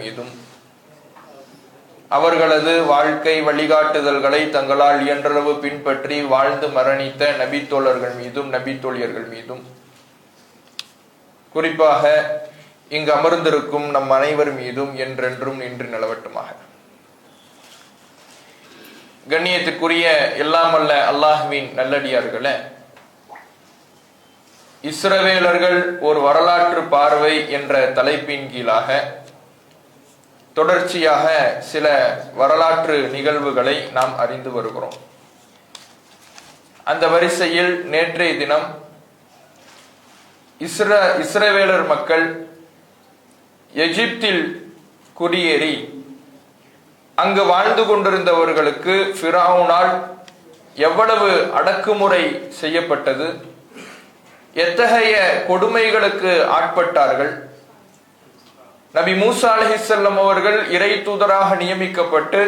மீதும் அவர்களது வாழ்க்கை வழிகாட்டுதல்களை தங்களால் இயன்றளவு பின்பற்றி வாழ்ந்து மரணித்த நபித்தோழர்கள் மீதும் நபித்தோழியர்கள் மீதும் குறிப்பாக இங்கு அமர்ந்திருக்கும் நம் அனைவர் மீதும் என்றென்றும் நின்று நிலவட்டுமாக. கண்ணியத்திற்குரிய எல்லாம் அல்ல அல்லாஹ்வின் நல்லடியார்களே, இஸ்ரவேலர்கள் ஒரு வரலாற்று பார்வை என்ற தலைப்பின் கீழாக தொடர்ச்சியாக சில வரலாற்று நிகழ்வுகளை நாம் அறிந்து வருகிறோம். அந்த வரிசையில் நேற்றைய தினம் இஸ்ரவேலர் மக்கள் எகிப்தில் குடியேறி அங்கு வாழ்ந்து கொண்டிருந்தவர்களுக்கு ஃபிரௌனால் எவ்வளவு அடக்குமுறை செய்யப்பட்டது, எத்தகைய கொடுமைகளுக்கு ஆட்பட்டார்கள், நபி மூசா அலைஹிஸ்ஸலாம் அவர்கள் இறை தூதராக நியமிக்கப்பட்டு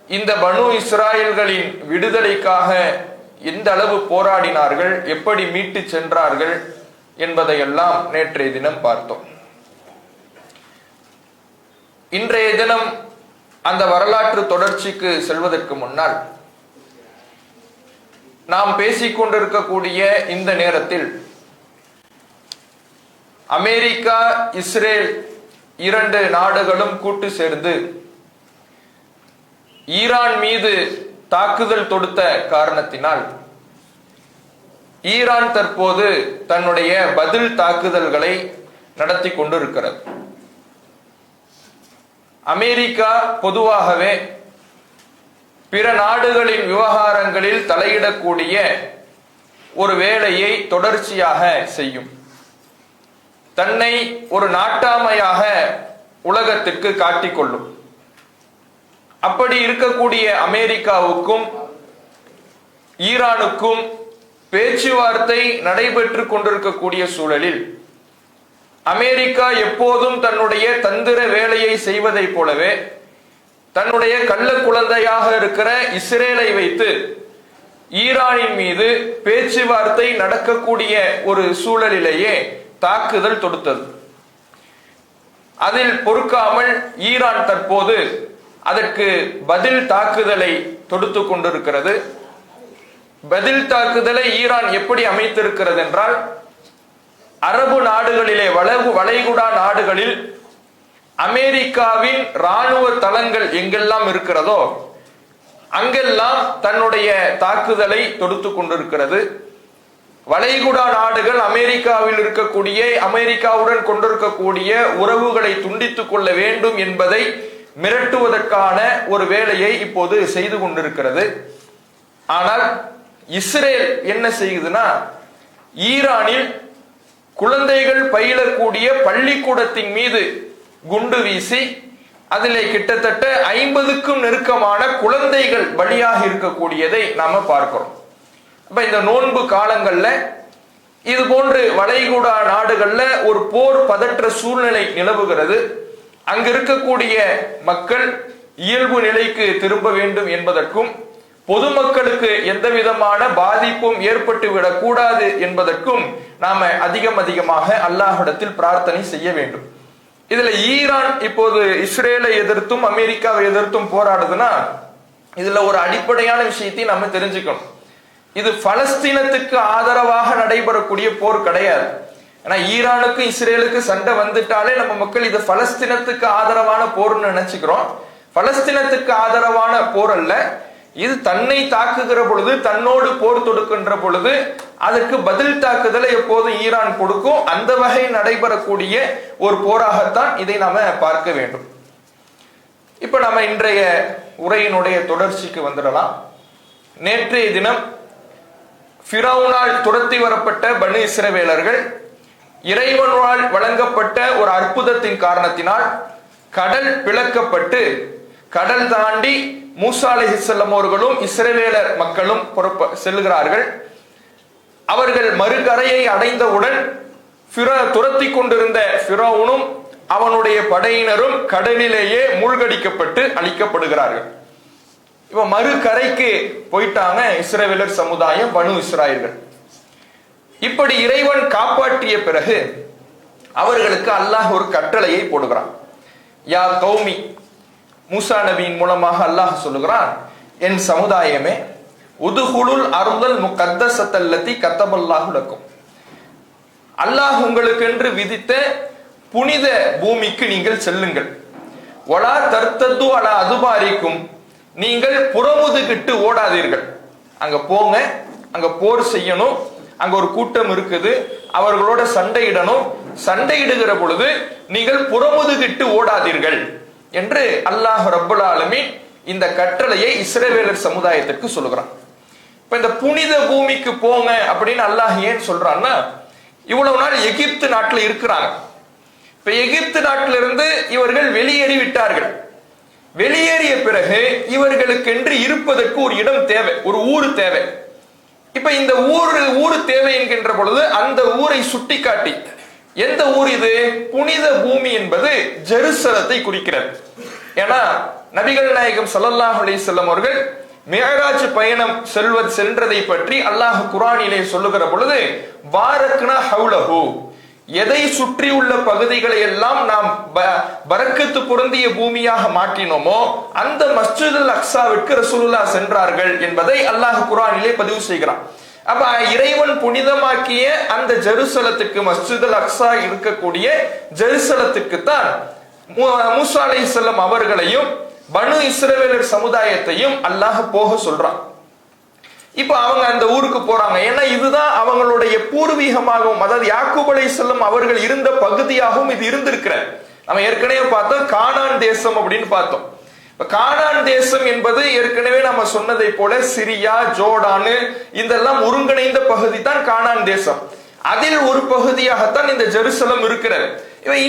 இந்த பனு இஸ்ராயல்களின் விடுதலைக்காக எந்த அளவு போராடினார்கள், எப்படி மீட்டு சென்றார்கள் என்பதையெல்லாம் நேற்றைய தினம் பார்த்தோம். இன்றைய தினம் அந்த வரலாற்று தொடர்ச்சிக்கு செல்வதற்கு முன்னால் நாம் பேசிக்கொண்டிருக்கக்கூடிய இந்த நேரத்தில் அமெரிக்கா இஸ்ரேல் இரண்டு நாடுகளும் கூட்டு சேர்ந்து ஈரான் மீது தாக்குதல் தொடுத்த காரணத்தினால் ஈரான் தற்போது தன்னுடைய பதில் தாக்குதல்களை நடத்தி கொண்டிருக்கிறது. அமெரிக்கா பொதுவாகவே பிற நாடுகளின் விவகாரங்களில் தலையிடக்கூடிய ஒரு வேலையை தொடர்ச்சியாக செய்யும். தன்னை ஒரு நாட்டாமையாக உலகத்திற்கு காட்டிக்கொள்ளும். அப்படி இருக்கக்கூடிய அமெரிக்காவுக்கும் ஈரானுக்கும் பேச்சுவார்த்தை நடைபெற்று கொண்டிருக்கக்கூடிய சூழலில் அமெரிக்கா எப்போதும் தன்னுடைய தந்திர வேலையை செய்வதை போலவே தன்னுடைய கள்ள குழந்தையாக இருக்கிற இஸ்ரேலை வைத்து ஈரானின் மீது பேச்சுவார்த்தை நடக்கக்கூடிய ஒரு சூழலிலேயே தாக்குதல் தொடுத்தது. அதில் பொறுக்காமல் ஈரான் தற்போது அதற்கு பதில் தாக்குதலை தொடுத்து கொண்டிருக்கிறது. பதில் தாக்குதலை ஈரான் எப்படி அமைத்திருக்கிறது என்றால், அரபு நாடுகளிலே வளைகுடா நாடுகளில் அமெரிக்காவின் இராணுவ தளங்கள் எங்கெல்லாம் இருக்கிறதோ அங்கெல்லாம் தன்னுடைய தாக்குதலை தொடுத்து கொண்டிருக்கிறது. வளைகுடா நாடுகள் அமெரிக்காவில் இருக்கக்கூடிய அமெரிக்காவுடன் கொண்டிருக்கக்கூடிய உறவுகளை துண்டித்துக் கொள்ள வேண்டும் என்பதை மிரட்டுவதற்கான ஒரு வேலையை இப்போது செய்து கொண்டிருக்கிறது. ஆனால் இஸ்ரேல் என்ன செய்யுதுன்னா, ஈரானில் குழந்தைகள் பயிலக்கூடிய பள்ளிக்கூடத்தின் மீது குண்டு வீசி அதிலே கிட்டத்தட்ட 50க்கும் நெருக்கமான குழந்தைகள் பலியாக இருக்கக்கூடியதை நாம பார்க்கிறோம். அப்ப இந்த நோன்பு காலங்கள்ல இது போன்று வளைகுடா நாடுகள்ல ஒரு போர் பதற்ற சூழ்நிலை நிலவுகிறது. அங்க இருக்கக்கூடிய மக்கள் இயல்பு நிலைக்கு திரும்ப வேண்டும் என்பதற்கும் பொதுமக்களுக்கு எந்த விதமான பாதிப்பும் ஏற்பட்டு விடக் கூடாது என்பதற்கும் நாம அதிகமாக அல்லாஹ்விடத்தில் பிரார்த்தனை செய்ய வேண்டும். இதுல ஈரான் இப்போது இஸ்ரேலை எதிர்த்தும் அமெரிக்காவை எதிர்த்தும் போராடுதுன்னா இதுல ஒரு அடிப்படையான விஷயத்தை நாம தெரிஞ்சுக்கணும். இது பலஸ்தீனத்துக்கு ஆதரவாக நடைபெறக்கூடிய போர் கிடையாது. ஏன்னா ஈரானுக்கு இஸ்ரேலுக்கு சண்டை வந்துட்டாலே நம்ம மக்கள் இது பலஸ்தீனத்துக்கு ஆதரவான போர்னு நினைச்சுக்கிறோம். பலஸ்தீனத்துக்கு ஆதரவான போர் அல்ல இது. தன்னை தாக்குகிற பொழுது, தன்னோடு போர் தொடுக்கின்ற பொழுது அதற்கு பதில் தாக்குதலை எப்போதும் ஈரான் கொடுக்கும். அந்த வகை நடைபெறக்கூடிய ஒரு போராகத்தான் இதை நாம பார்க்க வேண்டும். இப்ப நம்ம இன்றைய உரையினுடைய தொடர்ச்சிக்கு வந்துடலாம். நேற்றைய தினம் ஃபிரௌனால் துரத்தி வரப்பட்ட பனு இஸ்ரவேலர்கள் இறைவனால் வழங்கப்பட்ட ஒரு அற்புதத்தின் காரணத்தினால் கடல் பிளக்கப்பட்டு கடல் தாண்டி மூசா அலைஹிஸ்ஸலாம் அவர்களும் இஸ்ரவேலர் மக்களும் செல்கிறார்கள். அவர்கள் மறுகரையை அடைந்தவுடன் துரத்தி கொண்டிருந்த ஃபிரௌனும் அவனுடைய படையினரும் கடலிலேயே மூழ்கடிக்கப்பட்டு அழிக்கப்படுகிறார்கள். இப்ப மறுகரைக்கு போயிட்டாங்க இஸ்ரவேலர் சமுதாயம், பனு இஸ்ராயல்கள். இப்படி இறைவன் காப்பாற்றிய பிறகு அவர்களுக்கு அல்லாஹ் ஒரு கட்டளையை போடுகிறான். யா கௌமி, மூசா நபியின் மூலமாக அல்லாஹ் சொல்லுகிறான், என் சமுதாயமே, உதுகுலுல் அருளல் முகத்தஸத்தல்லதி கத்தபல்லாஹு லக்கும், அல்லாஹ் உங்களுக்கென்று விதித்த புனித பூமிக்கு நீங்கள் செல்லுங்கள். வலா தர்த்தது அலா அதுபாரிக்கும், நீங்கள் புறமுதுகிட்டு ஓடாதீர்கள். அங்க போங்க, அங்க போர் செய்யணும், அங்க ஒரு கூட்டம் இருக்குது, அவர்களோட சண்டையிடணும், சண்டையிடுகிற பொழுது நீங்கள் புறமுதுகிட்டு ஓடாதீர்கள் என்று அல்லாஹ் ரப்பல் ஆலமீன் இந்த கட்டளையை இஸ்ரவேலர் சமுதாயத்திற்கு சொல்லுகிறான். இப்ப இந்த புனித பூமிக்கு போங்க அப்படின்னு அல்லாஹ் ஏன் சொல்றான்னா, இவ்வளவு நாள் எகிப்து நாட்டில் இருக்கிறாங்க. இப்ப எகிப்து நாட்டிலிருந்து இவர்கள் வெளியேறி விட்டார்கள். வெளியேறிய பிறகு இவர்களுக்கு என்று இருப்பதற்கு ஒரு இடம் தேவை, ஒரு ஊர் தேவை. இப்ப இந்த ஊரு தேவை என்கின்ற பொழுது அந்த ஊரை சுட்டிக்காட்டி, எந்த ஊர் இது? புனித பூமி என்பது ஜெருசலத்தை குறிக்கிறது. ஏன்னா நபிகள் நாயகம் ஸல்லல்லாஹு அலைஹி வஸல்லம் அவர்கள் மிஅராஜ் பயணம் சென்றதை பற்றி அல்லாஹ் குர்ஆனிலே சொல்லுகிற பொழுது, பாரக்னா ஹவுலஹு, எதை சுற்றி உள்ள பகுதிகளை எல்லாம் நாம் பரக்கத்து பொருந்திய பூமியாக மாற்றினோமோ அந்த மஸ்ஜிதுல் அக்ஸாவிற்கு ரசூலுல்லாஹ் சென்றார்கள் என்பதை அல்லாஹ் குர்ஆனிலே பதிவு செய்கிறான். அப்ப இறைவன் புனிதமாக்கிய அந்த ஜெருசலத்துக்கு, மஸ்ஜிதுல் அக்ஸா இருக்கக்கூடிய ஜெருசலத்துக்கு தான் மூசா அலைஹிஸ்ஸலாம் அவர்களையும் பனு இஸ்ரவேலர் சமுதாயத்தையும் அல்லாஹ் போக சொல்றான். இப்ப அவங்க அந்த ஊருக்கு போறாங்க. ஏன்னா இதுதான் அவங்களுடைய பூர்வீகமாகவும், அதாவது யாக்கூப் அலைஹிஸ்ஸலாம் அவர்கள் இருந்த பகுதியாகவும் இது இருந்திருக்கிறது. நம்ம ஏற்கனவே பார்த்தோம் கானான் தேசம் அப்படின்னு பார்த்தோம். இப்ப கானான் தேசம் என்பது ஏற்கனவே நம்ம சொன்னதை போல சிரியா, ஜோர்டானு இதெல்லாம் ஒருங்கிணைந்த பகுதி தான் கானான் தேசம். அதில் ஒரு பகுதியாகத்தான் இந்த ஜெருசலம் இருக்கிறது.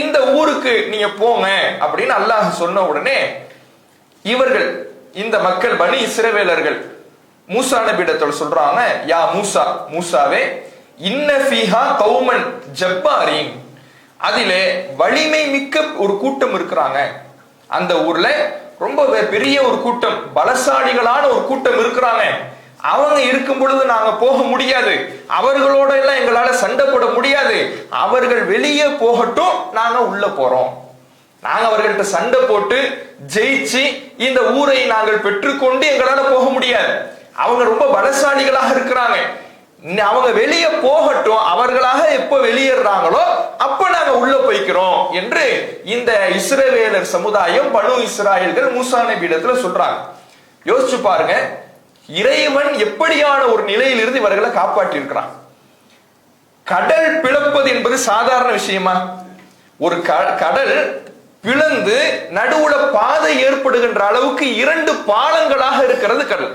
இந்த ஊருக்கு நீங்க போங்க அப்படின்னு அல்லாஹ் சொன்ன உடனே இவர்கள், இந்த மக்கள் பனி இஸ்ரவேலர்கள் மூசா நபியிடத்தில் சொல்றாங்க, யா மூசா, மூசாவே, இன்ன ஃபீஹா கௌமன் ஜப்பாரீன், அதிலே வலிமை மிக்க ஒரு கூட்டம் இருக்கிறாங்க. அந்த ஊர்ல ரொம்ப பெரிய ஒரு கூட்டம், பலசாலிகளான ஒரு கூட்டம் இருக்கிறாங்க. அவங்க இருக்கும் பொழுது நாங்க போக முடியாது, அவர்களோட எல்லாம் எங்களால சண்டை போட முடியாது. அவர்கள் வெளியே போகட்டும், நாங்க உள்ள போறோம். நாங்க அவர்கள்ட்ட சண்டை போட்டு ஜெயிச்சு இந்த ஊரை நாங்கள் பெற்றுக்கொண்டு எங்களால போக முடியாது. அவங்க ரொம்ப பலசாலிகளாக இருக்கிறாங்க, அவங்க வெளியே போகட்டும், அவர்களாக எப்ப வெளியேறாங்களோ அப்ப நாங்க உள்ள போய்க்கிறோம் என்று இந்த இஸ்ரவேலர் சமுதாயம், பனு இஸ்ராயல்கள் மூசா நபியிடத்துல சொல்றாங்க. யோசிச்சு பாருங்க, இறைவன் எப்படியான ஒரு நிலையிலிருந்து இவர்களை காப்பாற்றி இருக்கிறான். கடல் பிளப்பது என்பது சாதாரண விஷயமா? ஒரு கடல் பிளந்து நடுவுல பாதை ஏற்படுகின்ற அளவுக்கு 2 பாலங்களாக இருக்கிறது கடல்.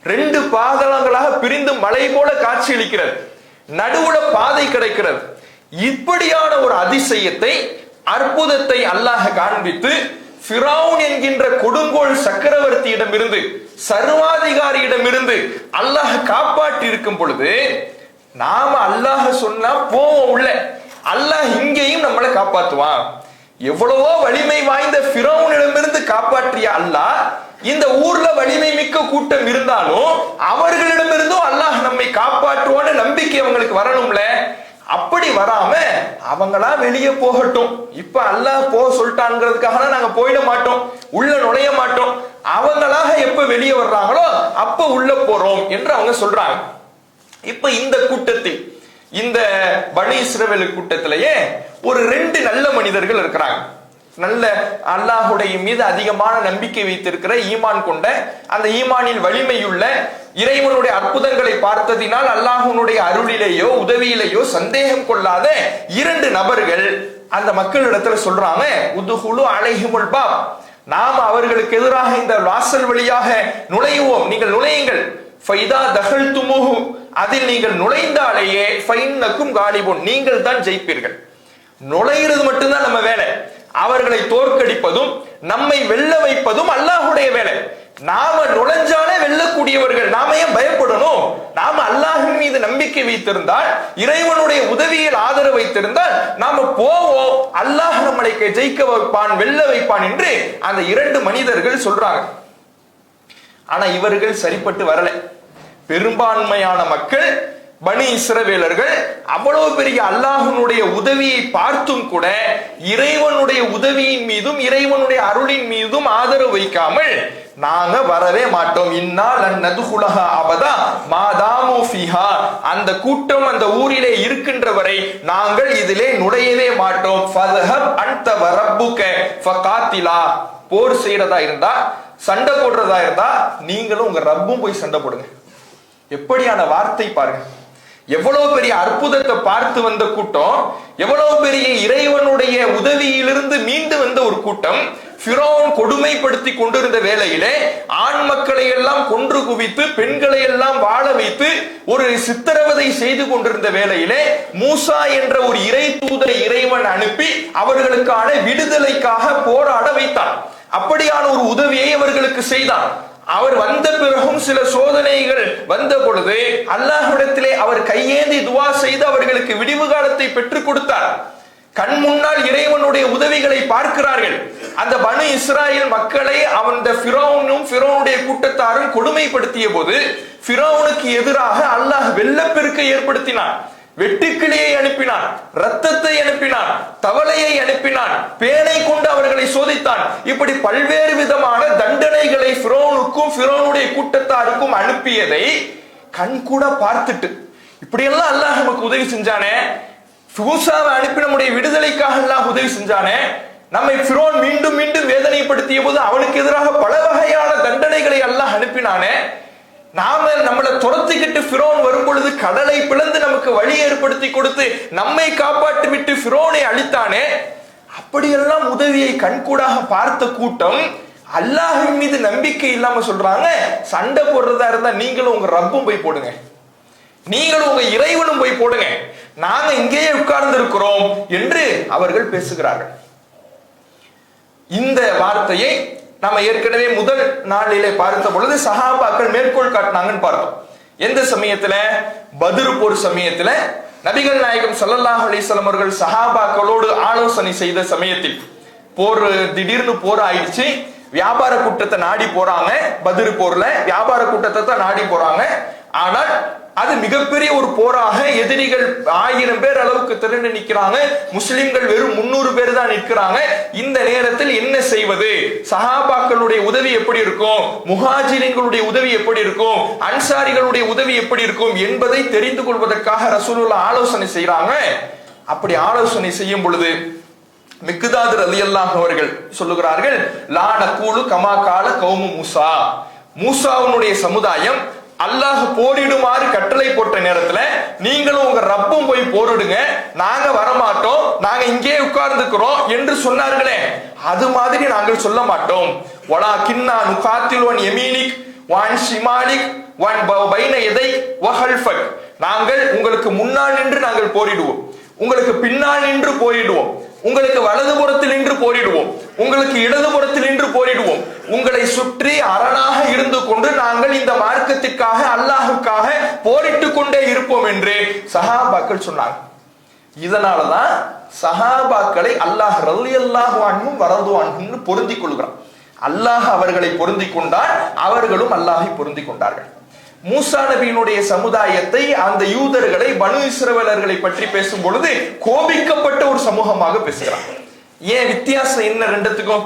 2 பாதங்களாக பிரிந்து மலை போல காட்சியளிக்கிறது, நடுவுல பாதை கிடைக்கிறது. இப்படியான ஒரு அதிசயத்தை, அற்புதத்தை அல்லாஹ் காண்பித்து ஃபிரௌன் என்கின்ற கொடுங்கோல் சக்கரவர்த்தியிடமிருந்து, சர்வாதிகாரியிடமிருந்து அல்லாஹ் காப்பாற்றி இருக்கும் பொழுது நாம அல்லாஹ் சொன்னா போவோம் உள்ள, அல்லாஹ் இங்கேயும் நம்மளை காப்பாற்றுவான். எவ்வளவோ வலிமை வாய்ந்த ஃபிரௌனிடமிருந்து காப்பாற்றிய அல்லாஹ் இந்த ஊர்ல வலிமை மிக்க கூட்டம் இருந்தாலும் அவர்களிடமிருந்தும் அல்லாஹ் நம்மை காப்பாற்றுவான்னு நம்பிக்கை அவங்களுக்கு வரணும்ல. அப்படி வராம அவங்களா வெளியே போகட்டும், இப்ப அல்லாஹ் போக சொல்லிட்டாங்கிறதுக்காக நாங்க போயிட மாட்டோம், உள்ள நுழைய மாட்டோம், அவங்களாக எப்ப வெளியே வர்றாங்களோ அப்ப உள்ள போறோம் என்று அவங்க சொல்றாங்க. இப்ப இந்த கூட்டத்தில், இந்த பனி இஸ்ரவேல் கூட்டத்திலேயே ஒரு 2 நல்ல மனிதர்கள் இருக்கிறாங்க. நல்ல அல்லாஹுடைய மீது அதிகமான நம்பிக்கை வைத்திருக்கிற, ஈமான் கொண்ட, அந்த ஈமானில் வலிமையுள்ள, இறைவனுடைய அற்புதங்களை பார்த்ததினால் அல்லாஹ்வுடைய அருளிலேயோ உதவியிலேயோ சந்தேகம் கொள்ளாத 2 நபர்கள் அந்த மக்களிடத்துல சொல்றாங்க, உதுகுலு அலைஹிமுல் பாப், நாம அவர்களுக்கு எதிராக இந்த வாசல் வழியாக நுழைவோம், நீங்கள் நுழையுங்கள். ஃபைதா தகல்துமுஹு, அதில் நீங்கள் நுழைந்தாலேயே ஃபைன்னக்கும் காலிபுன், நீங்கள் தான் ஜெயிப்பீர்கள். நுழைகிறது மட்டும்தான் நம்ம வேலை, அவர்களை தோற்கடிப்பதும் நம்மை வெல்ல வைப்பதும் அல்லாஹ்வுடைய வேலை. நாம நுழைஞ்சாலே வெல்லக்கூடியவர்கள், நாம ஏன் பயப்படணும்? நாம அல்லாஹ்வின் மீது நம்பிக்கை வைத்திருந்தால், இறைவனுடைய உதவியில் ஆதரவு வைத்திருந்தால் நாம போவோம், அல்லாஹ் நம்மளை ஜெயிக்க வைப்பான், வெல்ல வைப்பான் என்று அந்த 2 மனிதர்கள் சொல்றாங்க. ஆனா இவர்கள் சரிப்பட்டு வரல. பெரும்பான்மையான மக்கள் பனி இஸ்ரவேலர்கள் அவ்வளவு பெரிய அல்லாஹ்வுடைய உதவியை பார்த்தும் கூட இறைவனுடைய உதவியின் மீதும் இறைவனுடைய அருளின் மீதும் ஆதரவு வைக்காமல் நாங்க வரவே மாட்டோம், இன்னால் நதுகுலஹா அபதா மாதாமு ஃபீஹா, அந்த கூட்டம் அந்த ஊரிலே இருக்கின்ற வரை நாங்கள் இதிலே நுழையவே மாட்டோம், ஃபத்ஹப் அன்த வரப்புக ஃபகாத்திலா, போர் செய்யறதா இருந்தா சண்டை போடுறதா இருந்தா நீங்களும் உங்க ரப்பும் போய் சண்டை போடுங்க. எப்படியான வார்த்தை பாருங்க. எவ்வளவு பெரிய அற்புதத்தை பார்த்து வந்த கூட்டம், எவ்வளவு பெரிய இறைவனுடைய உதவியிலிருந்து மீண்டு வந்த ஒரு கூட்டம், ஃபிரௌன் கொடுமைப்படுத்தி கொண்டிருந்த வேளையிலே ஆண் மக்களை எல்லாம் கொன்று குவித்து பெண்களை எல்லாம் வாழ வைத்து ஒரு சித்திரவதை செய்து கொண்டிருந்த வேளையிலே மூசா என்ற ஒரு இறை தூதரை இறைவன் அனுப்பி அவர்களுக்கான விடுதலைக்காக போராட வைத்தான். அப்படியான ஒரு உதவியை அவர்களுக்கு செய்தான். அவர் வந்த பிறகும் சில சோதனைகள் வந்த பொழுது அல்லாஹ்விடத்திலே அவர் கையேந்தி துவா செய்து அவர்களுக்கு விடிவு காலத்தை பெற்றுக் கொடுத்தார். கண் முன்னால் இறைவனுடைய உதவிகளை பார்க்கிறார்கள். அந்த பனு இஸ்ராயேல் மக்களை அந்த ஃபிரௌனும் ஃபிரௌனுடைய கூட்டத்தாரும் கொடுமைப்படுத்திய போது ஃபிரௌனுக்கு எதிராக அல்லாஹ் வெள்ளப்பெருக்கை ஏற்படுத்தினான், வெட்டுக்கிளியை அனுப்பினான், ரத்தத்தை அனுப்பினான், தவளையை அனுப்பினான், பேனை கொண்டு அவர்களை சோதித்தான். இப்படி பல்வேறு விதமான தண்டனைகளை ஃபிரௌனுக்கும் ஃபிரௌனுடைய கூட்டத்தாருக்கும் அனுப்பியதை கண் கூட பார்த்துட்டு இப்படியெல்லாம் அல்லாஹ் நமக்கு உதவி செஞ்சானே, மூசாவை அனுப்பி நம்முடைய விடுதலைக்காக அல்லாஹ் உதவி செஞ்சானே, நம்மை ஃபிரௌன் மீண்டும் மீண்டும் வேதனைப்படுத்திய போது அவனுக்கு எதிராக பல வகையான தண்டனைகளை அல்லாஹ் அனுப்பினானே, நாம நம்மளை துரத்திக்கிட்டு ஃபிரௌன் வரும் பொழுது கடலை பிளந்து நமக்கு வழி ஏற்படுத்தி கொடுத்து நம்மை காப்பாற்றி விட்டு ஃபிரௌனை அழித்தானே, அப்படியெல்லாம் உதவியை கண்கூடாக பார்த்த கூட்டம் அல்லாஹ்வின் மீது நம்பிக்கை இல்லாம சொல்றாங்க, சண்டை போடுறதா இருந்தா நீங்களும் உங்க ரப்பும் போய் போடுங்க, நீங்களும் உங்க இறைவனும் போய் போடுங்க, நாங்க இங்கேயே உட்கார்ந்து இருக்கிறோம் என்று அவர்கள் பேசுகிறார்கள். இந்த வார்த்தையை நாம ஏற்கனவே முதல் நாளிலே பார்த்த பொழுது சஹாபாக்கள் மேற்கோள் காட்டினாங்கன்னு பார்த்தோம். எந்த சமயத்துல? பத்ர் போர் சமயத்துல நபிகள் நாயகம் ஸல்லல்லாஹு அலைஹி வஸல்லம் அவர்கள் சஹாபாக்களோடு ஆலோசனை செய்த சமயத்தில் போர் திடீர்னு போர் ஆயிடுச்சு, வியாபார கூட்டத்தை நாடி போறாங்க. பத்ர் போர்ல வியாபார கூட்டத்தை தான் நாடி போறாங்க. ஆனால் அது மிகப்பெரிய ஒரு போராக எதிரிகள் 1000 பேர் அளவுக்கு திரண்டு நிற்கிறாங்க, முஸ்லிம்கள் வெறும் 300 பேர் தான் நிற்கிறாங்க. இந்த நேரத்தில் என்ன செய்வது? சஹாபாக்களுடைய உதவி எப்படி இருக்கும், முஹாஜிரின்களுடைய உதவி எப்படி இருக்கும், அன்சாரிகளுடைய உதவி எப்படி இருக்கும் என்பதை தெரிந்து கொள்வதற்காக ரசூலுல்லாஹ் ஆலோசனை செய்யறாங்க. அப்படி ஆலோசனை செய்யும் பொழுது மிக்தாத் ரலியல்லாஹு அவர்கள் சொல்லுகிறார்கள், லா நகூலு கமா கால கௌமு மூசா, மூசாவுடைய சமுதாயம் அல்லாஹ் போரிடுமாறு கட்டளை போட்ட நேரத்துல நீங்களும் உங்க ரப்பும் போய் போரிடுங்க, நாங்க வரமாட்டோம், நாங்க இங்கே உட்கார்ந்துக்கிறோம் என்று சொன்னார்களே, அது மாதிரி நாங்கள் சொல்ல மாட்டோம். வலா கின்னா நுகாத்தில் ஒன் எமீனிக் வான் ஷிமாலிக் வான் பைன எதை வஹல்ஃபக், நாங்கள் உங்களுக்கு முன்னால் நின்று நாங்கள் போரிடுவோம், உங்களுக்கு பின்னால் நின்று போரிடுவோம், உங்களுக்கு வலதுபுறத்தில் நின்று போரிடுவோம், உங்களுக்கு இடதுபுறத்தில் நின்று போரிடுவோம், உங்களை சுற்றி அரணாக இருந்து கொண்டு நாங்கள் இந்த மார்க்கத்திற்காக அல்லாஹுக்காக போரிட்டுக் கொண்டே இருப்போம் என்று சஹாபாக்கள் சொன்னாங்க. இதனாலதான் சஹாபாக்களை அல்லாஹ் ரலியல்லாஹு அன்ஹும் வரது அன்ஹும் பொருந்தி கொள்கிறான். அல்லாஹ் அவர்களை பொருந்தி கொண்டார், அவர்களும் அல்லாஹை பொருந்தி கொண்டார்கள். மூசா நபியினுடைய சமுதாயத்தை, அந்த யூதர்களை, பனு இஸ்ரவேலர்களை பற்றி பேசும் பொழுது கோபிக்கப்பட்ட ஒரு சமூகமாக பேசுகிறார். ஏன் வித்தியாசம் என்ன ரெண்டுத்துக்கும்?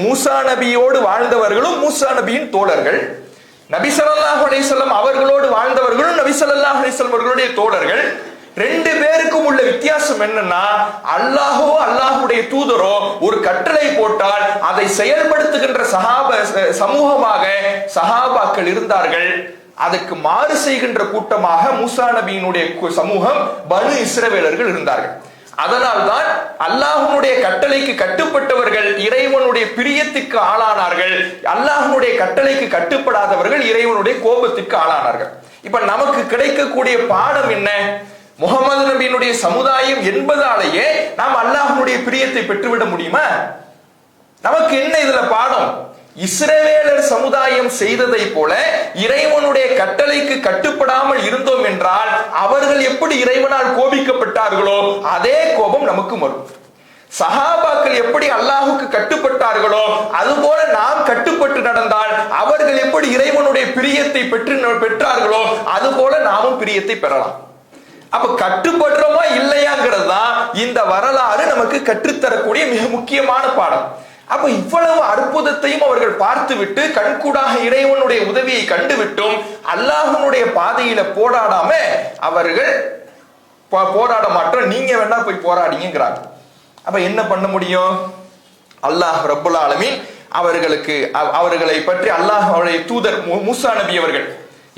மூசா நபியோடு வாழ்ந்தவர்களும் மூசா நபியின் தோழர்கள், நபி ஸல்லல்லாஹு அலைஹி வஸல்லம் அவர்களோடு வாழ்ந்தவர்களும் நபி ஸல்லல்லாஹு அலைஹி வஸல்லம் அவர்களுடைய தோழர்கள். ரெண்டு பேருக்கும் உள்ள வித்தியாசம் என்னன்னா, அல்லாஹோ அல்லாஹுடைய தூதரோ ஒரு கட்டளை போட்டால் அதை செயல்படுத்துகின்ற சமூகமாக சஹாபாக்கள் இருந்தார்கள். அதுக்கு மாறு செய்கின்ற கூட்டமாக மூசா நபியினுடைய சமூகம் பனு இஸ்ரவேலர்கள் இருந்தார்கள். அதனால்தான் அல்லாஹ்வுடைய கட்டளைக்கு கட்டுப்பட்டவர்கள் இறைவனுடைய பிரியத்துக்கு ஆளானார்கள், அல்லாஹ்வுடைய கட்டளைக்கு கட்டுப்படாதவர்கள் இறைவனுடைய கோபத்துக்கு ஆளானார்கள். இப்ப நமக்கு கிடைக்கக்கூடிய பாடம் என்ன? முகமது நபியினுடைய சமுதாயம் என்பதாலேயே நாம் அல்லாஹ்வுடைய பிரியத்தை பெற்றுவிட முடியுமா? நமக்கு என்ன இதுல பாடம்? இஸ்ரவேலர் சமுதாயம் செய்ததை போல இறைவனுடைய கட்டளைக்கு கட்டுப்படாமல் இருந்தோம் என்றால் அவர்கள் எப்படி இறைவனால் கோபிக்கப்பட்டார்களோ அதே கோபம் நமக்கு வரும். சஹாபாக்கள் எப்படி அல்லாஹுக்கு கட்டுப்பட்ட கட்டுப்பட்டார்களோ அதுபோல நாம் கட்டுப்பட்டு நடந்தால் அவர்கள் எப்படி இறைவனுடைய பிரியத்தை பெற்றார்களோ அதுபோல நாமும் பிரியத்தை பெறலாம். அப்ப கட்டுப்படுறோமா இல்லையாங்கிறது தான் இந்த வரலாறு நமக்கு கற்றுத்தரக்கூடிய மிக முக்கியமான பாடம். அப்ப இவ்வளவு அற்புதத்தையும் அவர்கள் பார்த்துவிட்டு கண்கூடாக இறைவனுடைய உதவியை கண்டுவிட்டும் அல்லாஹ்வுடைய பாதையில போராடாம அவர்கள் போராட மாட்டோம், நீங்க வேணா போய் போராடிங்கிறாங்க. அப்ப என்ன பண்ண முடியும்? அல்லாஹ் ரப்புல் ஆலமீன் அவர்களை பற்றி அல்லாஹ்வுடைய தூதர் மூசா நபி அவர்கள்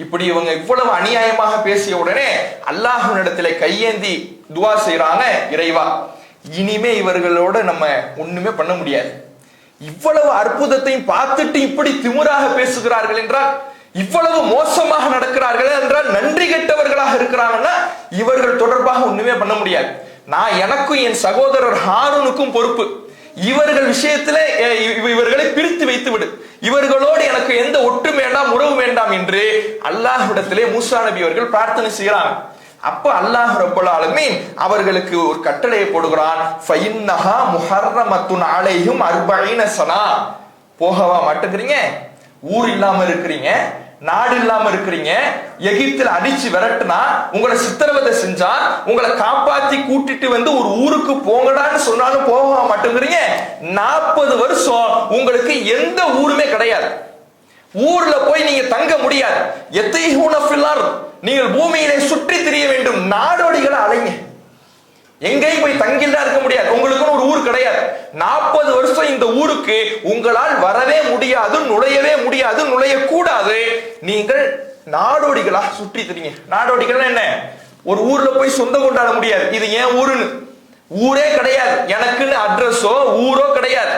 இப்படி இவங்க இவ்வளவு அநியாயமாக பேசிய உடனே அல்லாஹ்விடத்திலே கையேந்தி துவா செய்யறாங்க, இறைவா இனிமே இவர்களோட நம்ம ஒண்ணுமே பண்ண முடியாது. இவ்வளவு அற்புதத்தையும் பார்த்துட்டு இப்படி திமிராக பேசுகிறார்கள் என்றால், இவ்வளவு மோசமாக நடக்கிறார்கள் என்றால், நன்றி கெட்டவர்களாக இருக்கிறாங்கன்னா இவர்கள் தொடர்பாக ஒண்ணுமே பண்ண முடியாது. நான் எனக்கும் என் சகோதரர் ஹாரூனுக்கும் பொறுப்பு. இவர்கள் விஷயத்துல இவர்களை பிரித்து வைத்து விடு, இவர்களோடு எனக்கு எந்த ஒட்டும் வேண்டாம், உறவு வேண்டாம் என்று அல்லாஹ்விடத்திலே மூசா நபி அவர்கள் பிரார்த்தனை செய்கிறாங்க. அப்ப அல்லாஹ் ரப்பல் ஆலமீன் அவர்களுக்கு ஒரு கட்டளையை போடுகிறான், ஃபஇன்னஹா முஹர்ரமத்துன் அலைஹிம் 40 சனா. போகவா மாட்டேங்கிறீங்க, ஊர் இல்லாம இருக்கிறீங்க, நாடு இல்லாம இருக்கிறீங்க, எகிப்தில் அடிச்சு விரட்டுனா உங்களை சித்திரவதை செஞ்சா உங்களை காப்பாத்தி கூட்டிட்டு வந்து ஒரு ஊருக்கு போங்கடான்னு சொன்னாலும் போக மாட்டேங்கிறீங்க. 40 வருஷம் உங்களுக்கு எந்த ஊருமே கிடையாது, ஊர்ல போய் நீங்க தங்க முடியாது. எத்தைஹூன ஃபில் அர்த், நீங்கள் பூமியிலே சுற்றி திரிய வேண்டும், நாடோடிகளை அலைங்க, எங்கேயும் போய் தங்கிலாம் இருக்க முடியாது, உங்களுக்கு ஒரு ஊர் கிடையாது. 40 வருஷம் இந்த ஊருக்கு உங்களால் வரவே முடியாது, நுழையவே முடியாது, நுழையக்கூடாது. நீங்கள் நாடோடிகளா சுற்றி திரிங்க. நாடோடிகள் என்ன, ஒரு ஊர்ல போய் சொந்தம் கொண்டாட முடியாது, இது ஏன் ஊருன்னு ஊரே கிடையாது, எனக்குன்னு அட்ரஸோ ஊரோ கிடையாது.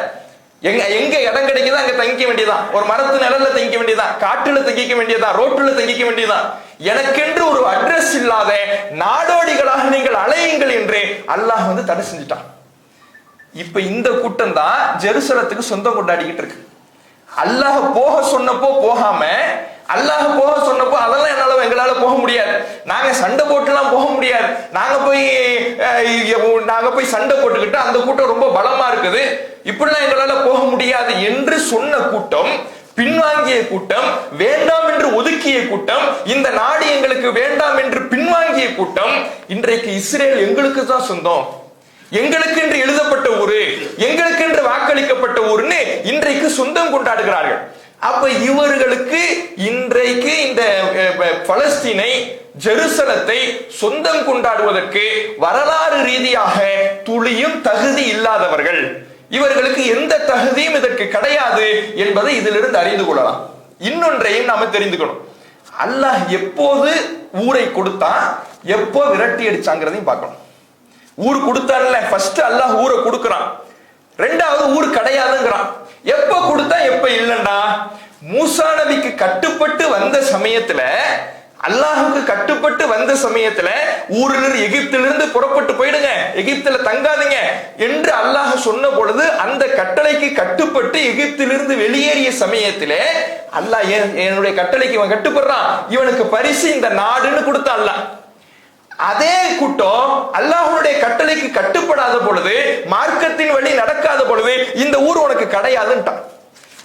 எங்க இடம் கிடைக்குதோ அங்க தங்கிக்க வேண்டியதான், ஒரு மரத்து நிழல்ல தங்கிக்க வேண்டியதான், காட்டுல தங்கிக்க வேண்டியதான், ரோட்டுல தங்கிக்க வேண்டியதான். எனக்கென்று ஒரு அட்ரஸ் இல்லாத நாடோடிகளாக நீங்கள் அலையுங்கள் என்று அல்லாஹ் தடை செஞ்சுட்டான். இப்ப இந்த கூட்டம் தான் ஜெருசலத்துக்கு சொந்தம் கொண்டாடிக்கிட்டு இருக்கு. அல்லாஹ் போக சொன்னப்போ போகாம, அல்லாஹ் போக சொன்னப்போ அதெல்லாம் எங்களால போக முடியாது, நாங்க சண்டை போட்டுலாம் போக முடியாது, நாங்க போய் சண்டை போட்டுக்கிட்டு அந்த கூட்டம் ரொம்ப பலமா இருக்குது, இப்படிலாம் எங்களால போக முடியாது என்று சொன்ன கூட்டம், பின்வாங்கிய கூட்டம், வேண்டாம் என்று ஒதுக்கிய கூட்டம், இந்த நாடு எங்களுக்கு வேண்டாம் என்று பின்வாங்கிய கூட்டம், இன்றைக்கு இஸ்ரேல் எங்களுக்கு தான் சொந்தம், எங்களுக்கு என்று எழுதப்பட்ட ஊரு, எங்களுக்கு என்று வாக்களிக்கப்பட்ட ஊருன்னு இன்றைக்கு சொந்தம் கொண்டாடுகிறார்கள். அப்ப இவர்களுக்கு இன்றைக்கு இந்த பலஸ்தீனை, ஜெருசலத்தை சொந்தம் கொண்டாடுவதற்கு வரலாறு ரீதியாக துளியும் தகுதி இல்லாதவர்கள், இவர்களுக்கு எந்த தகுதியும் இதற்கு கிடையாது என்பதை இதிலிருந்து அறிந்து கொள்ளலாம். இன்னொன்றையும் நாம தெரிந்துக்கணும், அல்லாஹ் எப்போது ஊரை கொடுத்தா எப்போ விரட்டி அடிச்சாங்கிறதையும் பார்க்கணும். ஊர் கொடுத்தான்ல, ஃபர்ஸ்ட் அல்லாஹ் ஊரை கொடுக்கிறான், ரெண்டாவது ஊர் கிடையாதுங்கிறான். எப்ப கொடுத்தா எப்ப இல்லைன்னா, மூசா நபிக்கு கட்டுப்பட்டு வந்த சமயத்துல, அல்லாஹுக்கு கட்டுப்பட்டு வந்த சமயத்துல ஊரிலிருந்து எகிப்திலிருந்து புறப்பட்டு போயிடுங்க, எகிப்துல தங்காதீங்க என்று அல்லாஹ் சொன்ன பொழுது அந்த கட்டளைக்கு கட்டுப்பட்டு எகிப்திலிருந்து வெளியேறிய சமயத்திலே அல்லாஹ் என்னுடைய கட்டளைக்கு இவன் கட்டுப்படுறான், இவனுக்கு பரிசு இந்த நாடுன்னு கொடுத்தான் அல்லாஹ். அதே கூட்டம் அல்லாஹ்வுடைய கட்டளைக்கு கட்டுப்படாத பொழுது, மார்க்கத்தின் வழி நடக்காத பொழுது இந்த ஊர் உனக்கு கிடையாதுன்ட்டான்.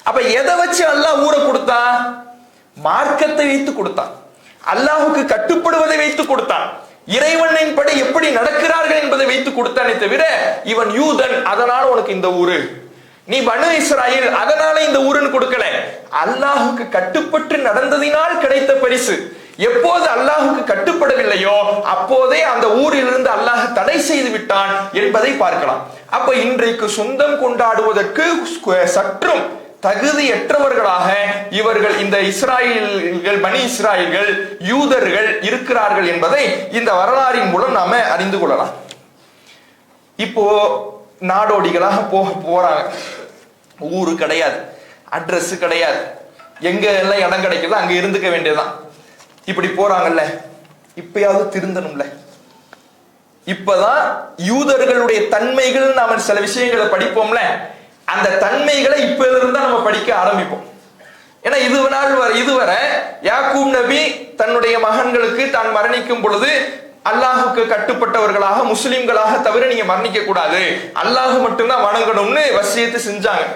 அப்ப எதை வச்சு அல்லாஹ் ஊரை கொடுத்தா? மார்க்கத்தை வைத்து கொடுத்தான், அல்லாஹுக்கு கட்டுப்படுவதை வைத்து கொடுத்தான், இறைவனின் படி எப்படி நடக்கிறார்கள் என்பதை வைத்து கொடுத்தானே தவிர இவன் யூதன் அதனால உனக்கு இந்த ஊரு, நீ பனு இஸ்ராயேல் அதனால இந்த ஊருன்னு கொடுக்கல. அல்லாஹுக்கு கட்டுப்பட்டு நடந்ததினால் கிடைத்த பரிசு. எப்போது அல்லாஹுக்கு கட்டுப்படவில்லையோ அப்போதே அந்த ஊரில் இருந்து அல்லாஹ் தடை செய்து விட்டான் என்பதை பார்க்கலாம். அப்ப இன்றைக்கு சொந்தம் கொண்டாடுவதற்கு சற்றும் தகுதியற்றவர்களாக இவர்கள் இந்த இஸ்ராயல்கள், பனி இஸ்ராயல்கள், யூதர்கள் இருக்கிறார்கள் என்பதை இந்த வரலாறின் மூலம் நாம அறிந்து கொள்ளலாம். இப்போ நாடோடிகளாக போறாங்க, ஊரு கிடையாது, அட்ரஸ் கிடையாது, எங்க எல்லாம் இடம் கிடைக்குதோ அங்க இருந்துக்க வேண்டியதுதான். இப்படி போறாங்கல்ல, இப்பயாவது திருந்தணும்ல. இப்பதான் யூதர்களுடைய தன்மைகள் நாம சில விஷயங்களை படிப்போம்ல, அந்த தன்மைகளை இப்ப இருந்தா நம்ம படிக்க ஆரம்பிப்போம். ஏன்னா இதுவரை யாக்கூப் நபி தன்னுடைய மகன்களுக்கு தான் மரணிக்கும் பொழுது அல்லாஹுக்கு கட்டுப்பட்டவர்களாக, முஸ்லிம்களாக தவிர நீங்க மரணிக்க கூடாது, அல்லாஹ் மட்டும்தான் வணங்கணும்னு வசியத்தை செஞ்சாங்க.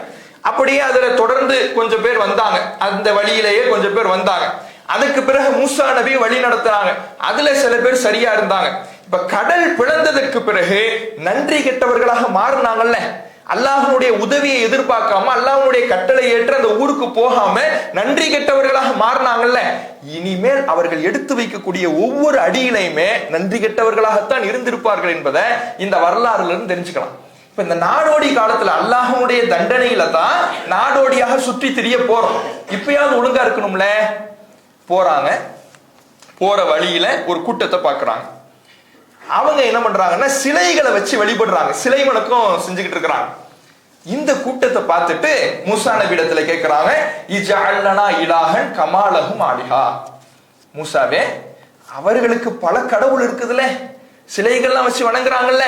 அப்படியே அதுல தொடர்ந்து கொஞ்சம் பேர் வந்தாங்க, அந்த வழியிலேயே கொஞ்சம் பேர் வந்தாங்க. அதுக்கு பிறகு மூசா நபி வழி நடத்துறாங்க, அதுல சில பேர் சரியா இருந்தாங்க. இப்ப கடல் பிளந்ததற்கு பிறகு நன்றி கெட்டவர்களாக மாறினாங்கல்ல, அல்லாஹ்வுடைய உதவியை எதிர்பார்க்காம அல்லாஹ்வுடைய கட்டளை ஏற்று அந்த ஊருக்கு போகாம நன்றி கெட்டவர்களாக மாறினாங்கல்ல, இனிமேல் அவர்கள் எடுத்து வைக்கக்கூடிய ஒவ்வொரு அடியிலையுமே நன்றி கெட்டவர்களாகத்தான் இருந்திருப்பார்கள் என்பதை இந்த வரலாறுல இருந்து தெரிஞ்சுக்கலாம். இப்ப இந்த நாடோடி காலத்துல அல்லாஹ்வுடைய தண்டனையில தான் நாடோடியாக சுற்றி திரிய போறோம். இப்பயாவது ஒழுங்கா இருக்கணும்ல. போறாங்க, போற வழியில ஒரு கூட்டத்தை பாக்குறாங்க. அவங்க என்ன பண்றாங்கன்னா சிலைகளை வச்சு வழிபடுறாங்க, சிலை வணக்கம் செஞ்சுக்கிட்டு இருக்கிறாங்க. இந்த கூட்டத்தை பார்த்துட்டு மூசா நபியிடத்துல கேட்கிறாங்க, இஜஅல்லனா இலாஹன் கமாலஹும் ஆலிஹா. மூசாவே, அவர்களுக்கு பல கடவுள் இருக்குதுல்ல, சிலைகள்லாம் வச்சு வணங்குறாங்கல்ல,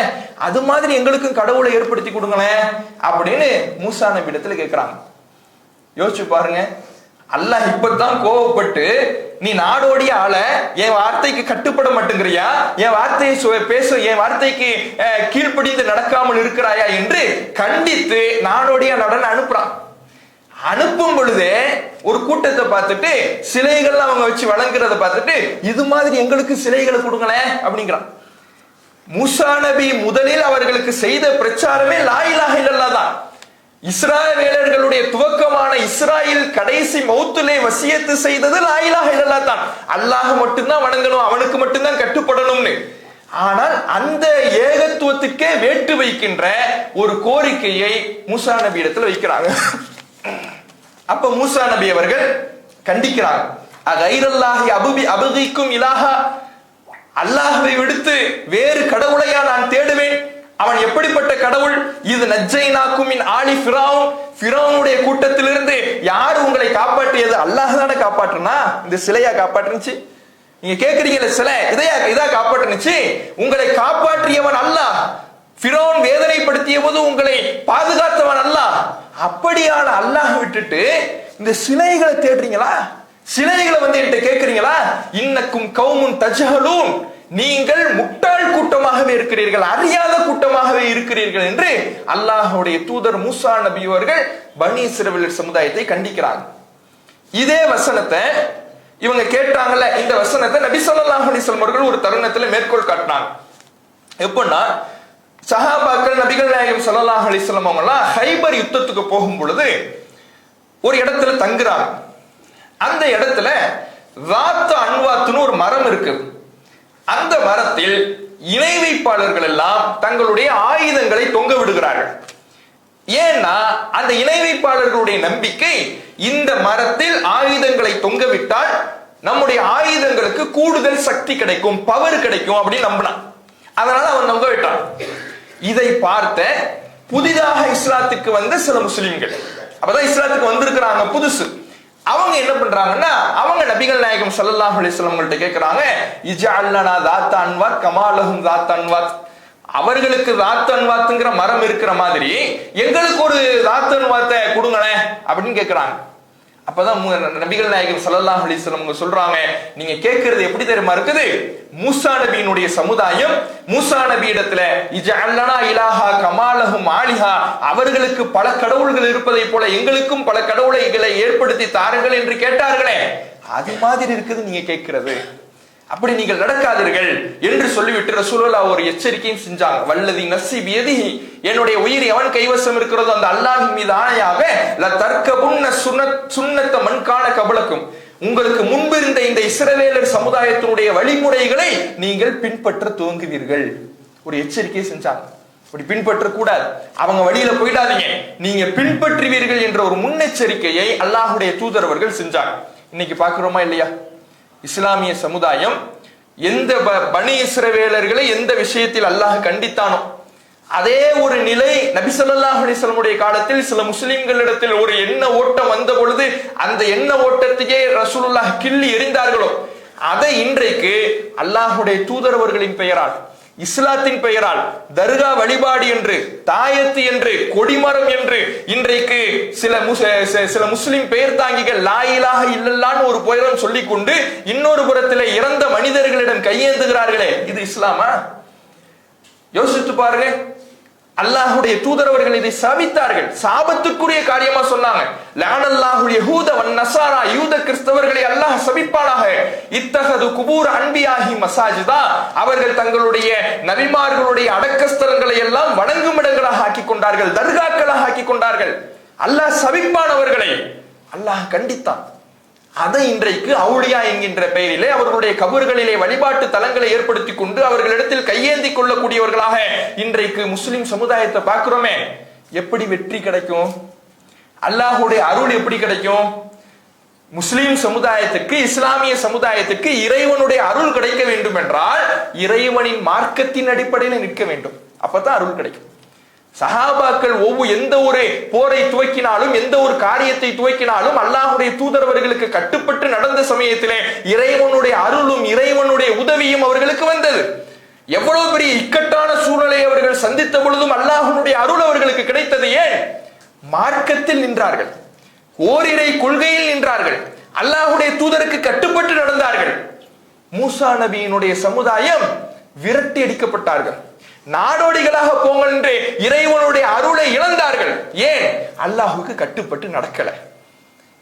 அது மாதிரி எங்களுக்கும் கடவுளை ஏற்படுத்தி கொடுங்களேன் அப்படின்னு மூசா நபியிடத்துல கேட்கிறாங்க. யோசிச்சு பாருங்க, அல்லாஹ் இப்பதான் கோவப்பட்டு நீ நாடோடிய ஆள என் வார்த்தைக்கு கட்டுப்பட மாட்டேங்கிறியா, என் வார்த்தையை பேச என் வார்த்தைக்கு கீழ்ப்படிந்து நடக்காமல் இருக்கிறாயா என்று கண்டித்து நாடோடியா நடன அனுப்புறான். அனுப்பும் பொழுதே ஒரு கூட்டத்தை பார்த்துட்டு சிலைகள் அவங்க வச்சு வணங்குறத பார்த்துட்டு இது மாதிரி எங்களுக்கு சிலைகளை கொடுங்களேன் அப்படிங்கிறான். மூசா நபி முதலில் அவர்களுக்கு செய்த பிரச்சாரமே லா இலாஹ இல்லல்லாஹ் தான். இஸ்ராயேலர்களுடைய துவக்கமான இஸ்ராயேல் கடைசி மௌத்திலே வசியத்து செய்தது லா இலாஹ இல்லல்லாஹ் தான். அல்லாஹ் மட்டும்தான் வணங்கணும், அவனுக்கு மட்டும்தான் கட்டுப்படணும்னு. ஆனால் அந்த ஏகத்துவத்துக்கே வேட்டு வைக்கின்ற ஒரு கோரிக்கையை மூசா நபி இடத்துல வைக்கிறாங்க. அப்ப மூசா நபி அவர்கள் கண்டிக்கிறாங்க, அகைரல்லாஹி அபுகிக்கும் இலாஹா, அல்லாஹ்வை விடுத்து வேறு கடவுளையா நான் தேடுவேன், அவன் எப்படிப்பட்ட கடவுள், இது நஜ்ஜைனாக்கும் மின் ஆலி ஃபிரௌன், ஃபிரௌனுடைய கூட்டத்திலிருந்து யார் உங்களை காப்பாற்றியது, அல்லாஹ் தானே காப்பாற்றுனா, இந்த சிலையா காப்பாற்றுச்சு? நீங்க கேக்குறீங்கல்ல சிலை இதா காப்பாற்றுச்சு, உங்களை காப்பாற்றியவன் அல்லாஹ், ஃபிரௌன் வேதனைப்படுத்திய போது உங்களை பாதுகாத்தவன் அல்லாஹ். அப்படியான அல்லாஹ் விட்டுட்டு இந்த சிலைகளை தேடுறீங்களா, சிலைகளை வந்து என்கிட்ட கேட்கிறீங்களா? இன்னக்கும் கௌமுன் தஜ்ஹலூன், நீங்கள் முட்டாள் கூட்டமாகவே இருக்கிறீர்கள், அறியாத கூட்டமாகவே இருக்கிறீர்கள் என்று அல்லாஹ்வுடைய தூதர் மூசா நபி அவர்கள் பனி இஸ்ரவேல் சமுதாயத்தை கண்டிக்கிறாங்க. இதே வசனத்தை இவங்க கேட்டாங்கல்ல, இந்த வசனத்தை நபி ஸல்லல்லாஹு அலைஹி வஸல்லம் அவர்கள் ஒரு தருணத்துல மேற்கோள் காட்டினாங்க. எப்படின்னா, சஹாபாக்கள் நபிகள் நாயகம் ஸல்லல்லாஹு அலைஹி வஸல்லம் அவங்கலாம் ஹைபர் யுத்தத்துக்கு போகும் பொழுது ஒரு இடத்துல தங்குறாங்க. அந்த இடத்துல ராத் அன்வாத்னு ஒரு மரம் இருக்குது. அந்த மரத்தில் இணை வைப்பாளர்கள் எல்லாம் தங்களுடைய ஆயுதங்களை தொங்க விடுகிறார்கள். ஏன்னா அந்த இணை வைப்பாளர்களுடைய நம்பிக்கை, இந்த மரத்தில் ஆயுதங்களை தொங்க விட்டால் நம்முடைய ஆயுதங்களுக்கு கூடுதல் சக்தி கிடைக்கும், பவர் கிடைக்கும் அப்படின்னு நம்பினான். அதனால அவன் தொங்க விட்டான். இதை பார்த்த புதிதாக இஸ்லாத்துக்கு வந்த சில முஸ்லிம்கள், அப்பதான் இஸ்லாத்துக்கு வந்திருக்கிறாங்க புதுசு, அவங்க என்ன பண்றாங்கன்னா, அவங்க நபிகள் நாயகம் ஸல்லல்லாஹு அலைஹி வஸல்லம் கிட்ட கேக்குறாங்க, இஜஅல்லனா தாத் அன்வாத் கமாலஹும் தாத் அன்வாத், அவர்களுக்கு தாத் அன்வாத்ங்கிற மரம் இருக்கிற மாதிரி எங்களுக்கு ஒரு தாத் அன்வாத்தை கொடுங்களேன் அப்படின்னு கேக்குறாங்க. அப்பதான் நபிகள் நாயகம் ஸல்லல்லாஹு அலைஹி வஸல்லம் சொல்றாங்க, நீங்க கேட்கிறது எப்படி தெரியுமா இருக்குது, மூசா நபியினுடைய சமுதாயம் மூசா நபி இடத்துல இஜஅல்லனா இலாஹா கமாலஹும் ஆலிஹா, அவர்களுக்கு பல கடவுள்கள் இருப்பதை போல எங்களுக்கும் பல கடவுளைகளை ஏற்படுத்தி தாருங்கள் என்று கேட்டார்களே, அது மாதிரி இருக்குது நீங்க கேட்கிறது, அப்படி நீங்கள் நடக்காதீர்கள் என்று சொல்லிவிட்டு ரசூலுல்லாஹ் ஒரு எச்சரிக்கையும் செஞ்சாங்க. வல்லதி நஃப்ஸி பியதிஹி, என்னுடைய உயிர் எவன் கைவசம் இருக்கிறதோ அந்த அல்லாஹ்வின் மீது ஆணையாக, ல தர்கபுன்ன சுன்னத்த மன் கான கபலக்கும், உங்களுக்கு முன்பு இருந்த இந்த இஸ்ரவேலர் சமுதாயத்தினுடைய வழிமுறைகளை நீங்கள் பின்பற்ற துவங்குவீர்கள். ஒரு எச்சரிக்கையை செஞ்சாங்க. அப்படி பின்பற்ற கூடாது, அவங்க வழியில போயிடாதீங்க, நீங்க பின்பற்றுவீர்கள் என்ற ஒரு முன்னெச்சரிக்கையை அல்லாஹ்வுடைய தூதர் அவர்கள் செஞ்சாங்க. இன்னைக்கு பாக்குறோமா இல்லையா, இஸ்லாமிய சமுதாயம் எந்த பனி இஸ்ரவேலர்களை எந்த விஷயத்தில் அல்லாஹ் கண்டித்தானோ அதே ஒரு நிலை நபி ஸல்லல்லாஹு அலைஹி வஸல்லம் காலத்தில் சில முஸ்லிம்களிடத்தில் ஒரு எண்ண ஓட்டம் வந்த பொழுது அந்த எண்ண ஓட்டத்தையே ரசூலுல்லாஹ் கிள்ளி எறிந்தார்களோ, அதை இன்றைக்கு அல்லாஹ்வுடைய தூதர் அவர்களின் பெயரால், இஸ்லாத்தின் பெயரால் தர்கா வழிபாடு என்று, தாயத்து என்று, கொடிமரம் என்று இன்றைக்கு சில முஸ்லிம் பெயர் தாங்கிகள் லா இலாஹ இல்லல்லாஹ்னு ஒரு பெயரும் சொல்லிக் கொண்டு இன்னொரு புறத்திலே இறந்த மனிதர்களிடம் கையேந்துகிறார்களே, இது இஸ்லாமா? யோசித்து பாருங்க. அல்லாஹுடைய தூதரவர்கள் இதை சபித்தார்கள், சாபத்துக்குரிய காரியமா சொன்னாங்க. லஅனல்லாஹுல் யஹூத வன் நஸாரா, யூத கிறிஸ்தவர்களை அல்லாஹ் சபிப்பானாக. இத்தஹது குபூர் அன்பியாஹி மசாஜிதா, அவர்கள் தங்களுடைய நபிமார்களுடைய அடக்கஸ்தலங்களை எல்லாம் வணங்கும் இடங்களாக ஆக்கி கொண்டார்கள், தர்காக்களாக ஆக்கி கொண்டார்கள். அல்லாஹ் சபிப்பான் அவர்களை, அல்லாஹ் கண்டித்தான். அதை இன்றைக்கு அவுலியா என்கின்ற பெயரிலே அவர்களுடைய கபர்களிலே வழிபாட்டு தலங்களை ஏற்படுத்தி கொண்டு அவர்களிடத்தில் கையேந்தி கொள்ளக்கூடியவர்களாக இன்றைக்கு முஸ்லிம் சமுதாயத்தை பார்க்கிறோமே. எப்படி வெற்றி கிடைக்கும்? அல்லாஹுடைய அருள் எப்படி கிடைக்கும்? முஸ்லிம் சமுதாயத்துக்கு, இஸ்லாமிய சமுதாயத்துக்கு இறைவனுடைய அருள் கிடைக்க வேண்டும் என்றால் இறைவனின் மார்க்கத்தின் அடிப்படையில் நிற்க வேண்டும். அப்பதான் அருள் கிடைக்கும். சஹாபாக்கள் எந்த ஒரு போரை துவக்கினாலும், எந்த ஒரு காரியத்தை துவக்கினாலும் அல்லாஹுடைய தூதரவர்களுக்கு கட்டுப்பட்டு நடந்த சமயத்திலே இறைவனுடைய அருளும் இறைவனுடைய உதவியும் அவர்களுக்கு வந்தது. எவ்வளவு பெரிய இக்கட்டான சூழலை அவர்கள் சந்தித்த பொழுதும் அல்லாஹுடைய அருள் அவர்களுக்கு கிடைத்தது. ஏன்? மார்க்கத்தில் நின்றார்கள், ஓரிரை கொள்கையில் நின்றார்கள், அல்லாஹுடைய தூதருக்கு கட்டுப்பட்டு நடந்தார்கள். மூசா நபியினுடைய சமுதாயம் விரட்டி அடிக்கப்பட்டார்கள், நாடோடிகளாக போங்கள் என்று இறைவனுடைய அருளை இழந்தார்கள். ஏன்? அல்லாஹுக்கு கட்டுப்பட்டு நடக்கல.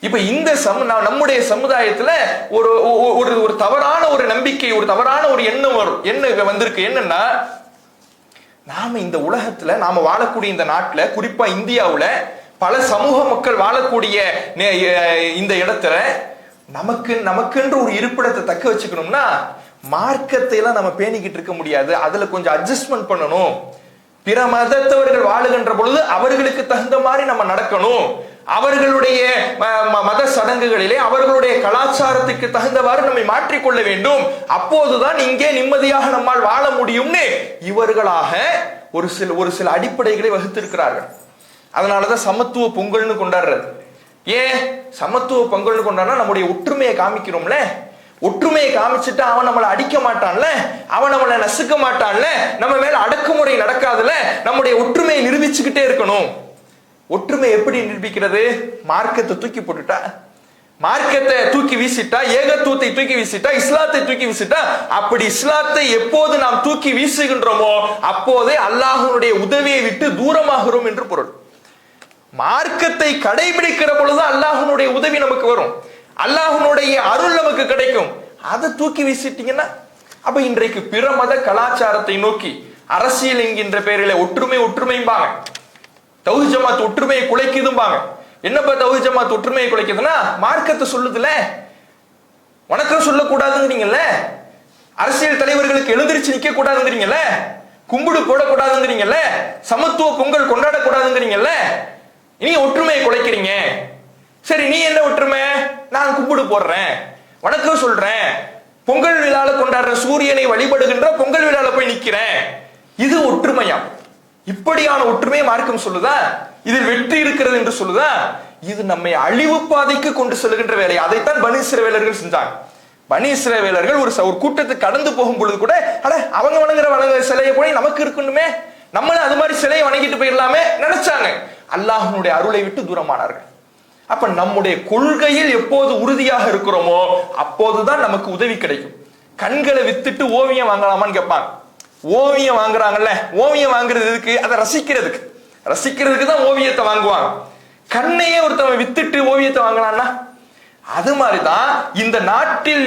இப்ப இந்த நம்முடைய சமுதாயத்துல ஒரு ஒரு தவறான ஒரு நம்பிக்கை, ஒரு தவறான ஒரு எண்ணம் வரும். என்ன வந்திருக்கு? என்னன்னா, நாம இந்த உலகத்துல, நாம வாழக்கூடிய இந்த நாட்டுல, குறிப்பா இந்தியாவுல பல சமூக மக்கள் வாழக்கூடிய இந்த இடத்துல நமக்கென்று ஒரு இருப்பிடத்தை தக்க வச்சுக்கணும்னா மார்க்கத்தை எல்லாம் நம்ம பேணிக்கிட்டு இருக்க முடியாது. அதுல கொஞ்சம் அட்ஜஸ்ட்மெண்ட் பண்ணணும். பிற மதத்தவர்கள் வாழுகின்ற பொழுது அவர்களுக்கு தகுந்த மாதிரி நம்ம நடக்கணும். அவர்களுடைய மத சடங்குகளிலே அவர்களுடைய கலாச்சாரத்துக்கு தகுந்தவாறு நம்மை மாற்றிக்கொள்ள வேண்டும். அப்போதுதான் இங்கே நிம்மதியாக நம்மால் வாழ முடியும்னு இவர்களாக ஒரு சில அடிப்படைகளை வகுத்திருக்கிறார்கள். அதனாலதான் சமத்துவ பொங்கல்னு கொண்டாடுறது. ஏன் சமத்துவ பொங்கல்னு கொண்டாடுறா? நம்முடைய ஒற்றுமையை காமிக்கிறோம்ல. ஒற்றுமையை காமிச்சுட்டு அவன் நம்மளை அடிக்க மாட்டான்ல, அவன் நம்மளை நசுக்க மாட்டான்ல, நம்ம மேல அடக்குமுறை நடக்காதுல. நம்முடைய ஒற்றுமையை நிரூபிச்சுக்கிட்டே இருக்கணும். ஒற்றுமை எப்படி நிரூபிக்கிறது? மார்க்கத்தை தூக்கி போட்டுட்டா, மார்க்கத்தை தூக்கி வீசிட்டா, ஏகத்துவத்தை தூக்கி வீசிட்டா, இஸ்லாத்தை தூக்கி வீசிட்டா, அப்படி இஸ்லாத்தை எப்போது நாம் தூக்கி வீசுகின்றோமோ அப்போதே அல்லாஹ்வுடைய உதவியை விட்டு தூரமாகிறோம் என்று பொருள். மார்க்கத்தை கடைபிடிக்கிற பொழுது அல்லாஹ்வுடைய உதவி நமக்கு வரும், அல்லாஹ்வுடைய அருள் நமக்கு கிடைக்கும். அதை தூக்கி வீசிட்டீங்கன்னா அப்ப இன்றைக்கு பிற மத கலாச்சாரத்தை நோக்கி அரசியல் என்கின்ற பெயரில ஒற்றுமைம்பாங்க. தௌஹீத் ஜமாத் ஒற்றுமையை குலைக்குதும்பாங்க. என்னப்பா தௌஹீத் ஜமாத் ஒற்றுமையை குலைக்குதுன்னா, மார்க்கத்தை சொல்லுதுல, வணக்கம் சொல்லக்கூடாதுங்கிறீங்கல்ல, அரசியல் தலைவர்களுக்கு எழுந்திருச்சு நிக்க கூடாதுங்கிறீங்கல்ல, கும்பிடு போடக்கூடாதுங்கிறீங்கல்ல, சமத்துவ பொங்கல் கொண்டாடக்கூடாதுங்கிறீங்கல்ல, இனி ஒற்றுமையை குலைக்கிறீங்க. சரி, நீ என்ன ஒற்றுமை? நான் கும்பிடு போடுறேன், வணக்கம் சொல்றேன், பொங்கல் விழால கொண்டாடுற சூரியனை வழிபடுகின்ற பொங்கல் விழால போய் நிக்கிறேன். இது ஒற்றுமையா? இப்படியான ஒற்றுமையை மார்க்கம் சொல்லுதா? இதில் வெற்றி இருக்கிறது என்று சொல்லுதா? இது நம்மை அழிவு பாதைக்கு கொண்டு செல்கின்ற வேலை. அதைத்தான் பனி இஸ்ரவேலர்கள் செஞ்சாங்க. பனி இஸ்ரவேலர்கள் ஒரு கூட்டத்துக்கு கடந்து போகும் பொழுது கூட, அவங்க வணங்குற சிலையை போய் நமக்கு இருக்கணுமே, நம்மளும் அது மாதிரி சிலையை வணங்கிட்டு போயிடலாமே நினைச்சாங்க. அல்லாஹ்வுடைய அருளை விட்டு தூரமானார்கள். அப்ப நம்முடைய கொள்கையில் எப்போது உறுதியாக இருக்கிறோமோ அப்போதுதான் நமக்கு உதவி கிடைக்கும். கண்களை வித்துட்டு ஓவியம் வாங்கலாமான்னு கேட்பாங்க. ஓவியம் வாங்குறாங்கல்ல, ஓவியம் வாங்குறது எதுக்கு? அதை ரசிக்கிறதுக்கு தான் ஓவியத்தை வாங்குவாங்க. கண்ணையே ஒருத்தவன் வித்துட்டு ஓவியத்தை வாங்கலாம்னா அது மாதிரிதான் இந்த நாட்டில்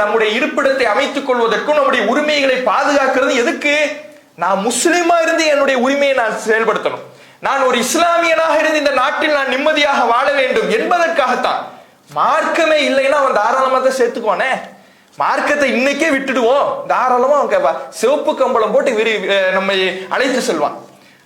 நம்முடைய இருப்பிடத்தை அமைத்துக் கொள்வதற்கும் நம்முடைய உரிமைகளை பாதுகாக்கிறது எதுக்கு? நான் முஸ்லிமா இருந்து என்னுடைய உரிமையை நான் செயல்படுத்தணும், நான் ஒரு இஸ்லாமியனாக இருந்து இந்த நாட்டில் நான் நிம்மதியாக வாழ வேண்டும் என்பதற்காகத்தான். மார்க்கமே இல்லைன்னா அவன் தாராளமா தான் சேர்த்துக்குவானே. மார்க்கத்தை இன்னைக்கே விட்டுடுவோம், தாராளமா அவன் சிவப்பு கம்பளம் போட்டு நம்மை அழைத்து செல்வான்.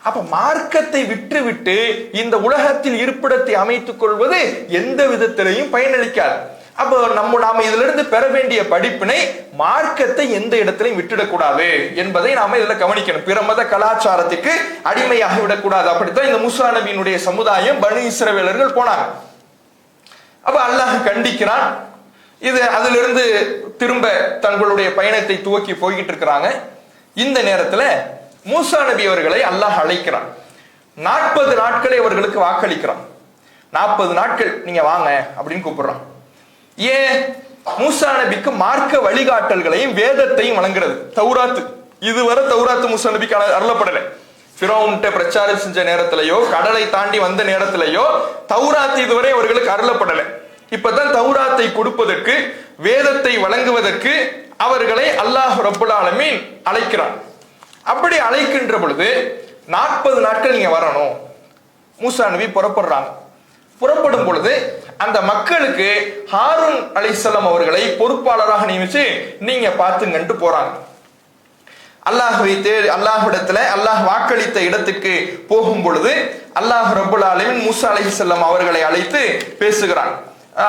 அப்ப மார்க்கத்தை விட்டு இந்த உலகத்தில் இருப்பிடத்தை அமைத்துக் கொள்வது எந்த விதத்திலையும் பயனளிக்காது. அப்ப நாம இதுல இருந்து பெற வேண்டிய படிப்பினை, மார்க்கத்தை எந்த இடத்திலையும் விட்டுடக்கூடாது என்பதை நாம இதுல கவனிக்கணும். பிற மத கலாச்சாரத்துக்கு அடிமையாக விடக்கூடாது. அப்படித்தான் இந்த மூசா நபியினுடைய சமுதாயம் பனி இஸ்ரவேலர்கள் போனாங்க. அப்ப அல்லாஹ் கண்டிக்கிறான். இது அதிலிருந்து திரும்ப தங்களுடைய பயணத்தை துவக்கி போய்கிட்டு இருக்கிறாங்க. இந்த நேரத்துல மூசா நபி அவர்களை அல்லாஹ் அழைக்கிறான். 40 நாட்களை அவர்களுக்கு வாக்களிக்கிறான். 40 நாட்கள் நீங்க வாங்க அப்படின்னு கூப்பிடுறான். ஏன்? மூசா நபிக்கு மார்க்க வழிகாட்டல்களையும் வேதத்தையும் வழங்குறது. தௌராத்து, இதுவரை தௌராத்து மூசா நபிக்கு அருளப்படலை. ஃபிரௌன்ட்ட பிரச்சாரம் செஞ்ச நேரத்திலேயோ கடலை தாண்டி வந்த நேரத்திலேயோ தௌராத் இதுவரை அவர்களுக்கு அருளப்படலை. இப்பதான் தௌராத்தை கொடுப்பதற்கு, வேதத்தை வழங்குவதற்கு அவர்களை அல்லாஹ் ரப்புல் ஆலமீன் அழைக்கிறான். அப்படி அழைக்கின்ற பொழுது 40 நாட்கள் நீங்க வரணும். மூசா நபி புறப்படுறாங்க. புறப்படும் பொழுது அந்த மக்களுக்கு ஹாரூன் அலைஹிஸ்ஸலாம் அவர்களை பொறுப்பாளராக நியமிச்சு நீங்க பார்த்துங்கன்ட்டு போறாங்க. அல்லாஹ்விடத்துல அல்லாஹ் வாக்களித்த இடத்துக்கு போகும் பொழுது அல்லாஹ் ரப்புல் ஆலமீன் மூசா அலைஹிஸ்ஸலாம் அவர்களை அழைத்து பேசுகிறான்.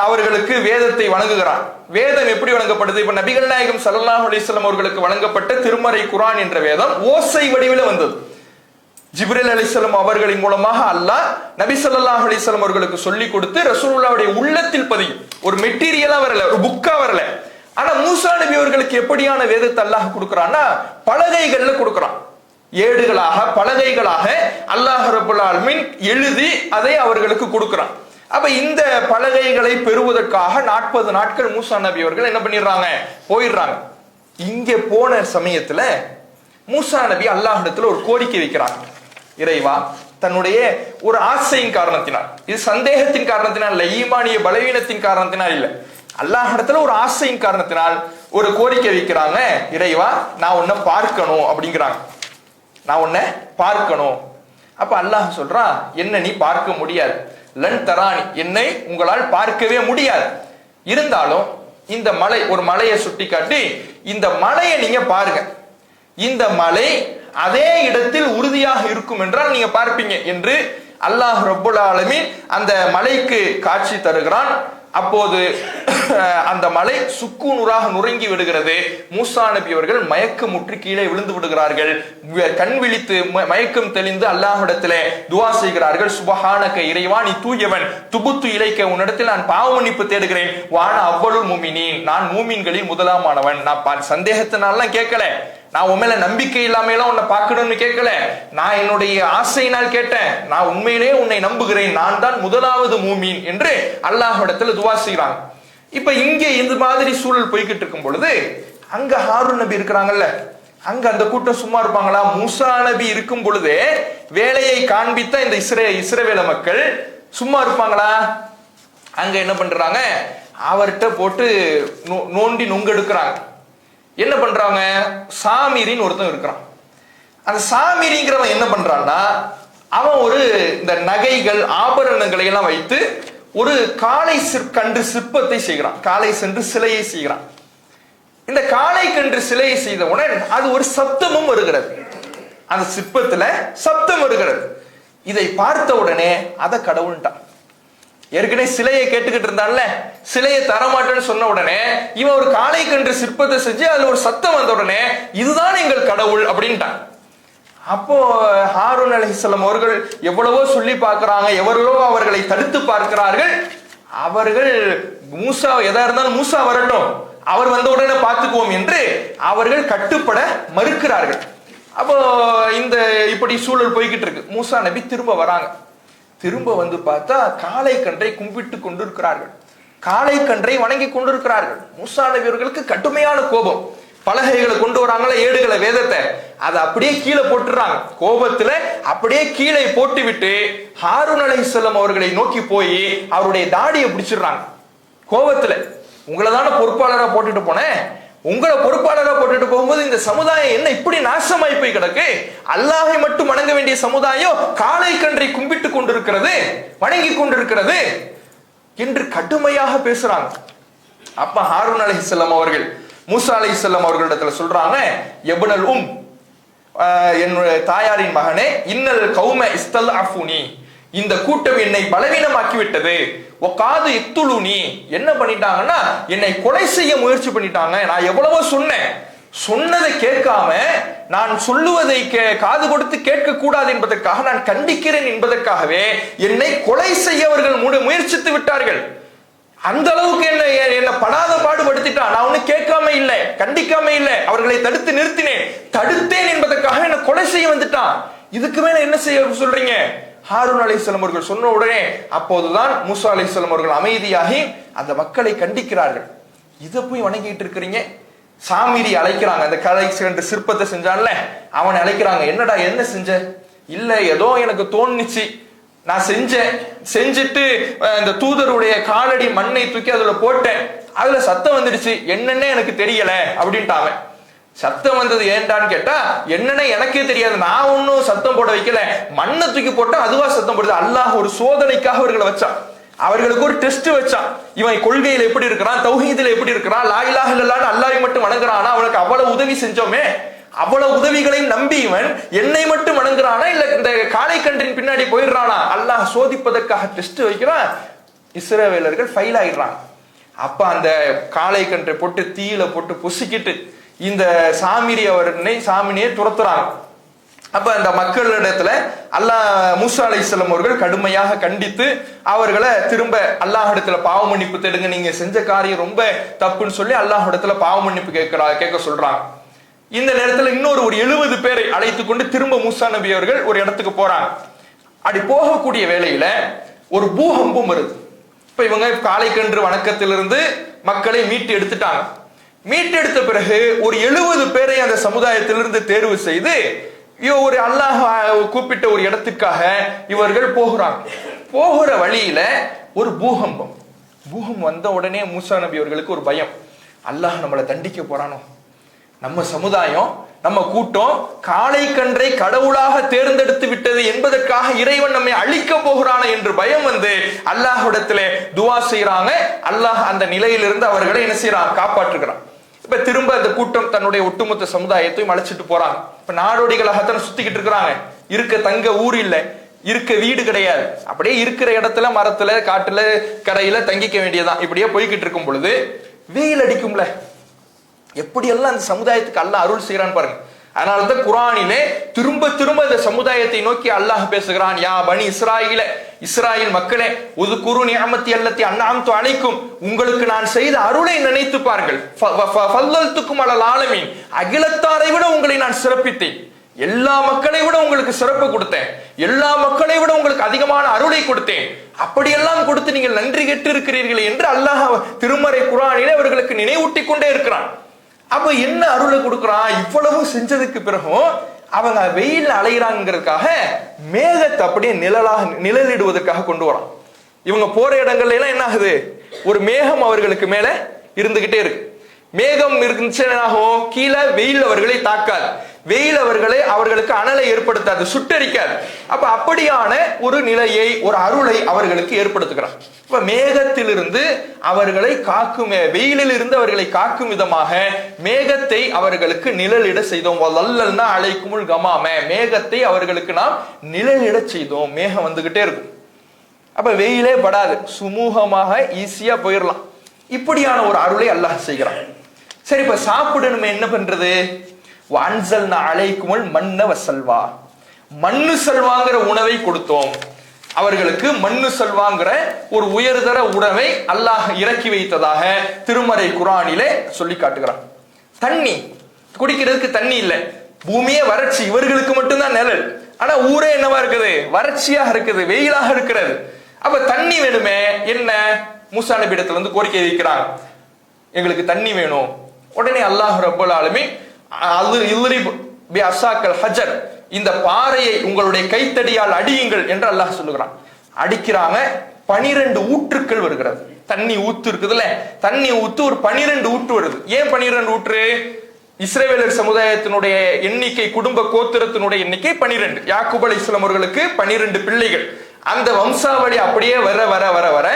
அவர்களுக்கு வேதத்தை வழங்குகிறான். வேதம் எப்படி வழங்கப்படுது? இப்ப நபிகள் நாயகம் ஸல்லல்லாஹு அலைஹி வஸல்லம் அவர்களுக்கு வழங்கப்பட்ட திருமறை குர்ஆன் என்ற வேதம் ஓசை வடிவில் வந்தது. ஜிப்ரீல் அலைஹிஸ்ஸலாம் அவர்களின் மூலமாக அல்லாஹ் நபி ஸல்லல்லாஹு அலைஹி வஸல்லம் அவர்களுக்கு சொல்லி கொடுத்து ரசூலுல்லாஹ்வுடைய உள்ளத்தில் பதியும். ஒரு மெட்டீரியலா வரல, ஒரு புக்கா வரல. ஆனா மூசா நபி அவர்களுக்கு எப்படியான வேதத்தை அல்லாஹ் கொடுக்கறான்னா பலகைகள்ல கொடுக்கறான். ஏடுகளாக, பலகைகளாக அல்லாஹ் ரப்புல் ஆலமீன் எழுதி அதை அவர்களுக்கு கொடுக்கறான். அப்ப இந்த பலகைகளை பெறுவதற்காக 40 நாட்கள் மூசா நபி அவர்கள் என்ன பண்ணிடுறாங்க? போயிடுறாங்க. இங்க போன சமயத்துல மூசா நபி அல்லாஹ்விடத்துல ஒரு கோரிக்கை வைக்கிறாங்க. இறைவா, தன்னுடைய ஒரு ஆசையின் காரணத்தினால், இது சந்தேகத்தின் காரணத்தினால் இல்ல, ஈமானிய பலவீனத்தின் காரணத்தினால் இல்ல, அல்லாஹ்விடத்துல ஒரு ஆசையின் காரணத்தினால் ஒரு கோரிக்கை வைக்கிறாங்க. இறைவா, நான் உன்னை பார்க்கணும் அப்படிங்கிறாங்க. நான் உன்னை பார்க்கணும். அப்ப அல்லாஹ் சொல்றான், என்ன நீ பார்க்க முடியாது. லன் தரானி, என்னை உங்களால் பார்க்கவே முடியாது. இருந்தாலும் இந்த மலை, ஒரு மலையை சுட்டி காட்டி இந்த மலையை நீங்க பாருங்க, இந்த மலை அதே இடத்தில் உறுதியாக இருக்கும் என்றால் நீங்க பார்ப்பீங்க என்று அல்லாஹ் ரப்புல் ஆலமீன் அந்த மலைக்கு காட்சி தருகிறான். அப்போது அந்த மலை சுக்குநூறாக நுறங்கி விடுகிறது. மூசா நபி அவர்கள் மயக்கமுற்று கீழே விழுந்து விடுகிறார்கள். கண் விழித்து மயக்கம் தெளிந்து அல்லாஹ்விடத்திலே துஆ செய்கிறார்கள். சுப்ஹானக, இறைவா நீ தூயவன், துபுத்து இலைக்க, உன்னிடத்தில் நான் பாவ மன்னிப்பு தேடுகிறேன். வான அவ்வளுல் முஃமினீன், நான் மூமின்களில் முதலாமானவன். நான் சந்தேகத்தினாலாம் கேட்கல, நான் உண்மையில நம்பிக்கை இல்லாம எல்லாம் உன்னை பார்க்கணும்னு கேட்கல, நான் என்னுடைய ஆசையினால் கேட்டேன். நான் உண்மையிலே உன்னை நம்புகிறேன், நான் தான் முதலாவது மூமீன் என்று அல்லாஹ்விடத்துல துஆ செய்றாங்க. இப்ப இங்க இந்த மாதிரி சூழல் போய்கிட்டு இருக்கும் பொழுது அங்க ஹாரூன் நபி இருக்கிறாங்கல்ல, அங்க அந்த கூட்டம் சும்மா இருப்பாங்களா? மூசா நபி இருக்கும் பொழுதே வேலையை காண்பித்த இந்த இஸ்ரவேல மக்கள் சும்மா இருப்பாங்களா? அங்க என்ன பண்றாங்க? அவர்கிட்ட போட்டு நோண்டி நுங்கெடுக்கிறாங்க. என்ன பண்றாங்க? சாமிரின்னு ஒருத்தன் இருக்கிறான். அந்த சாமிரிங்கிறவன் என்ன பண்றான்னா, அவன் ஒரு இந்த நகைகள் ஆபரணங்களை எல்லாம் வைத்து ஒரு காளை கன்று சிற்பத்தை செய்கிறான். காளை சென்று சிலையை செய்கிறான். இந்த காளை கன்று சிலையை செய்தவுடன் அது ஒரு சப்தமும் வருகிறது. அந்த சிற்பத்துல சப்தம் வருகிறது. இதை பார்த்த உடனே அத கடவுள்ட்டான். ஏற்கனவே சிலையை கேட்டுக்கிட்டு இருந்தான்ல, சிலையை தரமாட்டேன்னு சொன்ன உடனே இவன் ஒரு காளை கன்று சிற்பத்தை செஞ்சு அதுல ஒரு சத்தம் வந்த உடனே இதுதான் எங்கள் கடவுள் அப்படின்ட்டான். அப்போ ஹாரூன் அலைஹிஸ்ஸலாம் அவர்கள் எவ்வளவோ சொல்லி பார்க்கிறாங்க, எவர்களோ அவர்களை தடுத்து பார்க்கிறார்கள். அவர்கள் மூசா, எதா இருந்தாலும் மூசா வரட்டும், அவர் வந்த உடனே பார்த்துக்குவோம் என்று அவர்கள் கட்டுப்பட மறுக்கிறார்கள். அப்போ இந்த இப்படி சூழல் போய்கிட்டு இருக்கு. மூசா நபி திரும்ப வராங்க. திரும்ப வந்து பார்த்தா காளை கன்றை கும்பிட்டு கொண்டிருக்கிறார்கள், காளை கன்றை வணங்கி கொண்டிருக்கிறார்கள். மூசா நபி அவர்களுக்கு கடுமையான கோபம். பலகைகளை கொண்டு வராங்களா, ஏடுகளை, வேதத்தை, அதை அப்படியே கீழே போட்டுறாங்க. கோபத்துல அப்படியே கீழே போட்டு விட்டு ஹாரூன் அலைஹிஸ்ஸலாம் அவர்களை நோக்கி போய் அவருடைய தாடியை பிடிச்சிடுறாங்க. கோபத்துல, உங்களை தானே பொறுப்பாளரா போட்டுட்டு போனேன், உங்களை பொறுப்பாளரா போட்டுட்டு போகும்போது இந்த சமுதாயம் என்ன இப்படி நாசமாய் போய் கிடக்கு, அல்லாஹை மட்டும் வணங்க வேண்டிய சமுதாயம் காளை கன்றை கும்பிட்டு கொண்டிருக்கிறது, வணங்கி கொண்டிருக்கிறது என்று கடுமையாக பேசுறாங்க. அப்ப ஹாரூன் அலைஹிஸ்ஸலாம் அவர்கள் மூசா அலைஹிஸ்ஸலாம் அவர்களிடத்துல சொல்றாங்க, எப்னல் என்னுடைய தாயாரின் மகனே, இன்னல் கௌம இஸ்தல்அஃபுனி, இந்த கூட்டம் என்னை பலவீனமாக்கி விட்டது. ஒகாது இக்துலுனி, என்ன பண்ணிட்டாங்கன்னா என்னை கொலை செய்ய முயற்சி பண்ணிட்டாங்க. நான் எவ்வளவோ சொன்னேன், சொன்னதை கேட்காம நான் சொல்லுவதை காது கொடுத்து கேட்க கூடாது என்பதற்காக, நான் கண்டிக்கிறேன் என்பதற்காகவே என்னை கொலை செய்ய அவர்கள் முயற்சித்து விட்டார்கள். அந்த அளவுக்கு என்ன படாத பாடுபடுத்திட்டான். நான் ஒண்ணு கேட்காம இல்லை, கண்டிக்காம இல்லை, அவர்களை தடுத்து நிறுத்தினேன், தடுத்தேன் என்பதற்காக என்ன கொலை செய்ய வந்துட்டான். இதுக்கு மேல என்ன செய்ய சொல்றீங்க? ஹாரூன் அலைஹிஸ்ஸலாம் அவர்கள் சொன்ன உடனே அப்போதுதான் மூசா அலைஹிஸ்ஸலாம் அவர்கள் அமைதியாகி அந்த மக்களை கண்டிக்கிறார்கள். இதை போய் வணங்கிட்டு இருக்கிறீங்க. சாமிரி அழைக்கிறாங்க, அந்த கலை சென்று சிற்பத்தை செஞ்சான்ல அவனை அழைக்கிறாங்க. என்னடா என்ன செஞ்ச, இல்ல ஏதோ எனக்கு தோணுச்சு, நான் செஞ்சுட்டு இந்த தூதருடைய காலடி மண்ணை தூக்கி அதுல போட்டேன், அதுல சத்தம் வந்துடுச்சு, என்னன்னே எனக்கு தெரியல அப்படின்ட்டாங்க. சத்தம் வந்தது ஏன்டான்னு கேட்டா, என்னன்னு எனக்கே தெரியாது, நான் ஒன்னும் சத்தம் போட வைக்கல, மண்ணை தூக்கி போட்டா அதுவா சத்தம் போடுது. அல்லாஹ் ஒரு சோதனைக்காக அவர்களை வச்சான், அவர்களுக்கு ஒரு டெஸ்ட் வச்சான். இவன் கொள்கையில எப்படி இருக்கிறான், தௌஹீதுல எப்படி இருக்கிறான், லா இலாஹ இல்லல்லாஹ்னு அல்லாஹ்வை மட்டும் வணங்குறானா, அவனுக்கு அவ்வளவு உதவி செஞ்சோமே, அவ்வளவு உதவிகளையும் நம்பி இவன் என்னை மட்டும் வணங்குறானா இல்ல இந்த காளை கன்றின் பின்னாடி போயிடுறானா, அல்லாஹ் சோதிப்பதற்காக டெஸ்ட் வைக்கிறான். இஸ்ரவேலர்கள் ஃபெயில் ஆயிடுறாங்க. அப்ப அந்த காளை கன்றை போட்டு தீயில போட்டு பொசுக்கிட்டு இந்த சாமினியை துரத்துறாங்க. அப்ப அந்த மக்களிடத்துல அல்லாஹ் மூசா அலைஹிஸ்ஸலாம் அவர்கள் கடுமையாக கண்டித்து அவர்களை திரும்ப அல்லாஹ் இடத்துல பாவ மன்னிப்பு தேடுங்க, நீங்க செஞ்ச காரியம் ரொம்ப தப்புன்னு சொல்லி அல்லாஹ் இடத்துல பாவ மன்னிப்பு கேட்க சொல்றாங்க. இந்த நேரத்துல இன்னொரு 70 பேரை அழைத்து கொண்டு திரும்ப மூசா நபி அவர்கள் ஒரு இடத்துக்கு போறாங்க. அப்படி போகக்கூடிய வேளையில ஒரு பூகம்பம் வருது. இப்ப இவங்க காளைக்கன்று வணக்கத்திலிருந்து மக்களை மீட்டு எடுத்துட்டாங்க. மீட்டெடுத்த பிறகு ஒரு 70 பேரை அந்த சமுதாயத்திலிருந்து தேர்வு செய்து ஒரு அல்லாஹ் கூப்பிட்ட ஒரு இடத்துக்காக இவர்கள் போகிறாங்க. போகிற வழியில ஒரு பூகம்பம் வந்த உடனே மூசா நபி அவர்களுக்கு ஒரு பயம், அல்லாஹ் நம்மளை தண்டிக்க போறானோ, நம்ம சமுதாயம் நம்ம கூட்டம் காளை கன்றை கடவுளாக தேர்ந்தெடுத்து விட்டது என்பதற்காக இறைவன் நம்மை அழிக்க போகிறான என்று பயம் வந்து அல்லாஹ்விடத்திலே துவா செய்யறாங்க. அல்லாஹ் அந்த நிலையிலிருந்து அவர்களை என்ன செய்யறான், காப்பாற்றுகிறான். இப்ப திரும்ப அந்த கூட்டம் தன்னுடைய ஒட்டுமொத்த சமுதாயத்தையும் அழைச்சிட்டு போறாங்க. இப்ப நாடோடிகளாகத்தான் சுத்திக்கிட்டு இருக்கிறாங்க. இருக்க தங்க ஊர் இல்ல, இருக்க வீடு கிடையாது, அப்படியே இருக்கிற இடத்துல மரத்துல காட்டுல கரையில தங்கிக்க வேண்டியதான். இப்படியே போய்கிட்டு இருக்கும் பொழுது வெயில் அடிக்கும்ல, எப்படியெல்லாம் அந்த சமுதாயத்துக்கு அல்லாஹ் அருள் செய்யறான்னு பாருங்க. அதனாலதான் குர்ஆனிலே திரும்ப திரும்ப இந்த சமுதாயத்தை நோக்கி அல்லாஹ் பேசுகிறான், யா பனி இஸ்ராயில் மக்களே, உதுகுரு நிஅமத்தி அல்லத்தி அன்அம்து அலைக்கும், உங்களுக்கு நான் செய்த அருளை நினைத்து பாருங்கள். ஃபல்லல்துக்கும் அலல் ஆலமீன், அகிலத்தாரை விட உங்களை நான் சிறப்பித்தேன், எல்லா மக்களை விட உங்களுக்கு சிறப்பு கொடுத்தேன், எல்லா மக்களை விட உங்களுக்கு அதிகமான அருளை கொடுத்தேன், அப்படியெல்லாம் கொடுத்து நீங்கள் நன்றி கெட்டு இருக்கிறீர்கள் என்று அல்லாஹ் திருமறை குர்ஆனிலே அவர்களுக்கு நினைவூட்டி கொண்டே இருக்கிறான். அப்ப என்ன அருளை கொடுக்கிறான், இவ்வளவு செஞ்சதுக்கு பிறகும் அவங்க வெயில் அலைகிறாங்கிறதுக்காக மேகத்தை அப்படியே நிழலிடுவதற்காக கொண்டு வரான். இவங்க போற இடங்கள்ல எல்லாம் என்ன ஆகுது, ஒரு மேகம் அவர்களுக்கு மேல இருந்துகிட்டே இருக்கு. மேகம் இருந்துச்சுன்னா கீழே வெயில் அவர்களை தாக்காது, வெயில் அவர்களுக்கு அனலை ஏற்படுத்தாது, சுட்டரிக்காது. அப்ப அப்படியான ஒரு நிலையை, ஒரு அருளை அவர்களுக்கு ஏற்படுத்துகிறார். இப்ப மேகத்திலிருந்து அவர்களை காக்கும், வெயிலில் இருந்து அவர்களை காக்கும் விதமாக மேகத்தை அவர்களுக்கு நிழலிட செய்தோம். வல்லல்னா அலைக்குமுல் கமாம, மேகத்தை அவர்களுக்கு நாம் நிழலிட செய்தோம். மேகம் வந்துகிட்டே இருக்கும், அப்ப வெயிலே படாது, சுமூகமாக ஈஸியா போயிடலாம். இப்படியான ஒரு அருளை அல்லாஹ் செய்கிறான். சரி, இப்ப சாப்பிடணுமே, என்ன பண்றது, வன்சல்னா அலைக்குமுல் மன்ன வசல்வா, மண்ணு செல்வாங்கிற உணவை கொடுத்தோம் அவர்களுக்கு. மண்ணு செல்வாங்கிற ஒரு உயர்தர உணவை அல்லாஹ் இறக்கி வைத்ததாக திருமறை குர்ஆனிலே சொல்லி காட்டுகிறான். தண்ணி குடிக்கிறதுக்கு தண்ணி இல்லை, பூமியே வறட்சி, இவர்களுக்கு மட்டும்தான் நிழல், ஆனா ஊரே என்னவா இருக்குது, வறட்சியாக இருக்குது, வெயிலாக இருக்கிறது. அப்ப தண்ணி வேணுமே, என்ன மூசா நபி இடத்துல வந்து கோரிக்கை வைக்கிறாங்க, எங்களுக்கு தண்ணி வேணும். உடனே அல்லாஹ் ரப்பல் ஆலமீன் ஹஜர், இந்த பாறையை உங்களுடைய கைத்தடியால் அடியுங்கள் என்று அல்லாஹ் சொல்லுகிறான். அடிக்கிறாங்க, 12 ஊற்றுக்கள் வருகிறது. தண்ணி ஊத்து இருக்குதுல்ல, தண்ணி ஊத்து ஒரு 12 ஊற்று வருது. ஏன் 12 ஊற்று? இஸ்ரவேலர் சமுதாயத்தினுடைய எண்ணிக்கை, குடும்ப கோத்திரத்தினுடைய எண்ணிக்கை 12. யாக்கூப் அலைஹிஸ்ஸலாம் அவர்களுக்கு 12 பிள்ளைகள். அந்த வம்சாவளி அப்படியே வர வர வர வர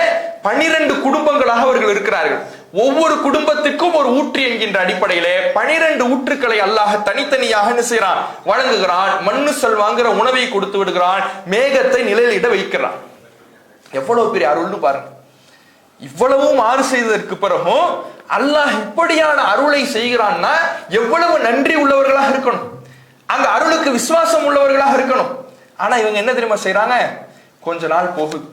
12 குடும்பங்களாக அவர்கள் இருக்கிறார்கள். ஒவ்வொரு குடும்பத்துக்கும் ஒரு ஊற்று என்கின்ற அடிப்படையிலே 12 ஊற்றுக்களை அல்லாஹ் தனித்தனியாக செய்கிறான், வழங்குகிறான். மண்ணு செல்வாங்கிற உணவை கொடுத்து விடுகிறான், மேகத்தை நிழலிட வைக்கிறான். எவ்வளவு பெரிய அருள்னு பாருங்க. இவ்வளவு மாறு செய்ததற்கு பிறகும் அல்லாஹ் இப்படியான அருளை செய்கிறான்னா எவ்வளவு நன்றி உள்ளவர்களாக இருக்கணும், அந்த அருளுக்கு விசுவாசம் உள்ளவர்களாக இருக்கணும். ஆனா இவங்க என்ன தெரியுமா செய்யறாங்க, கொஞ்ச நாள் போகுது,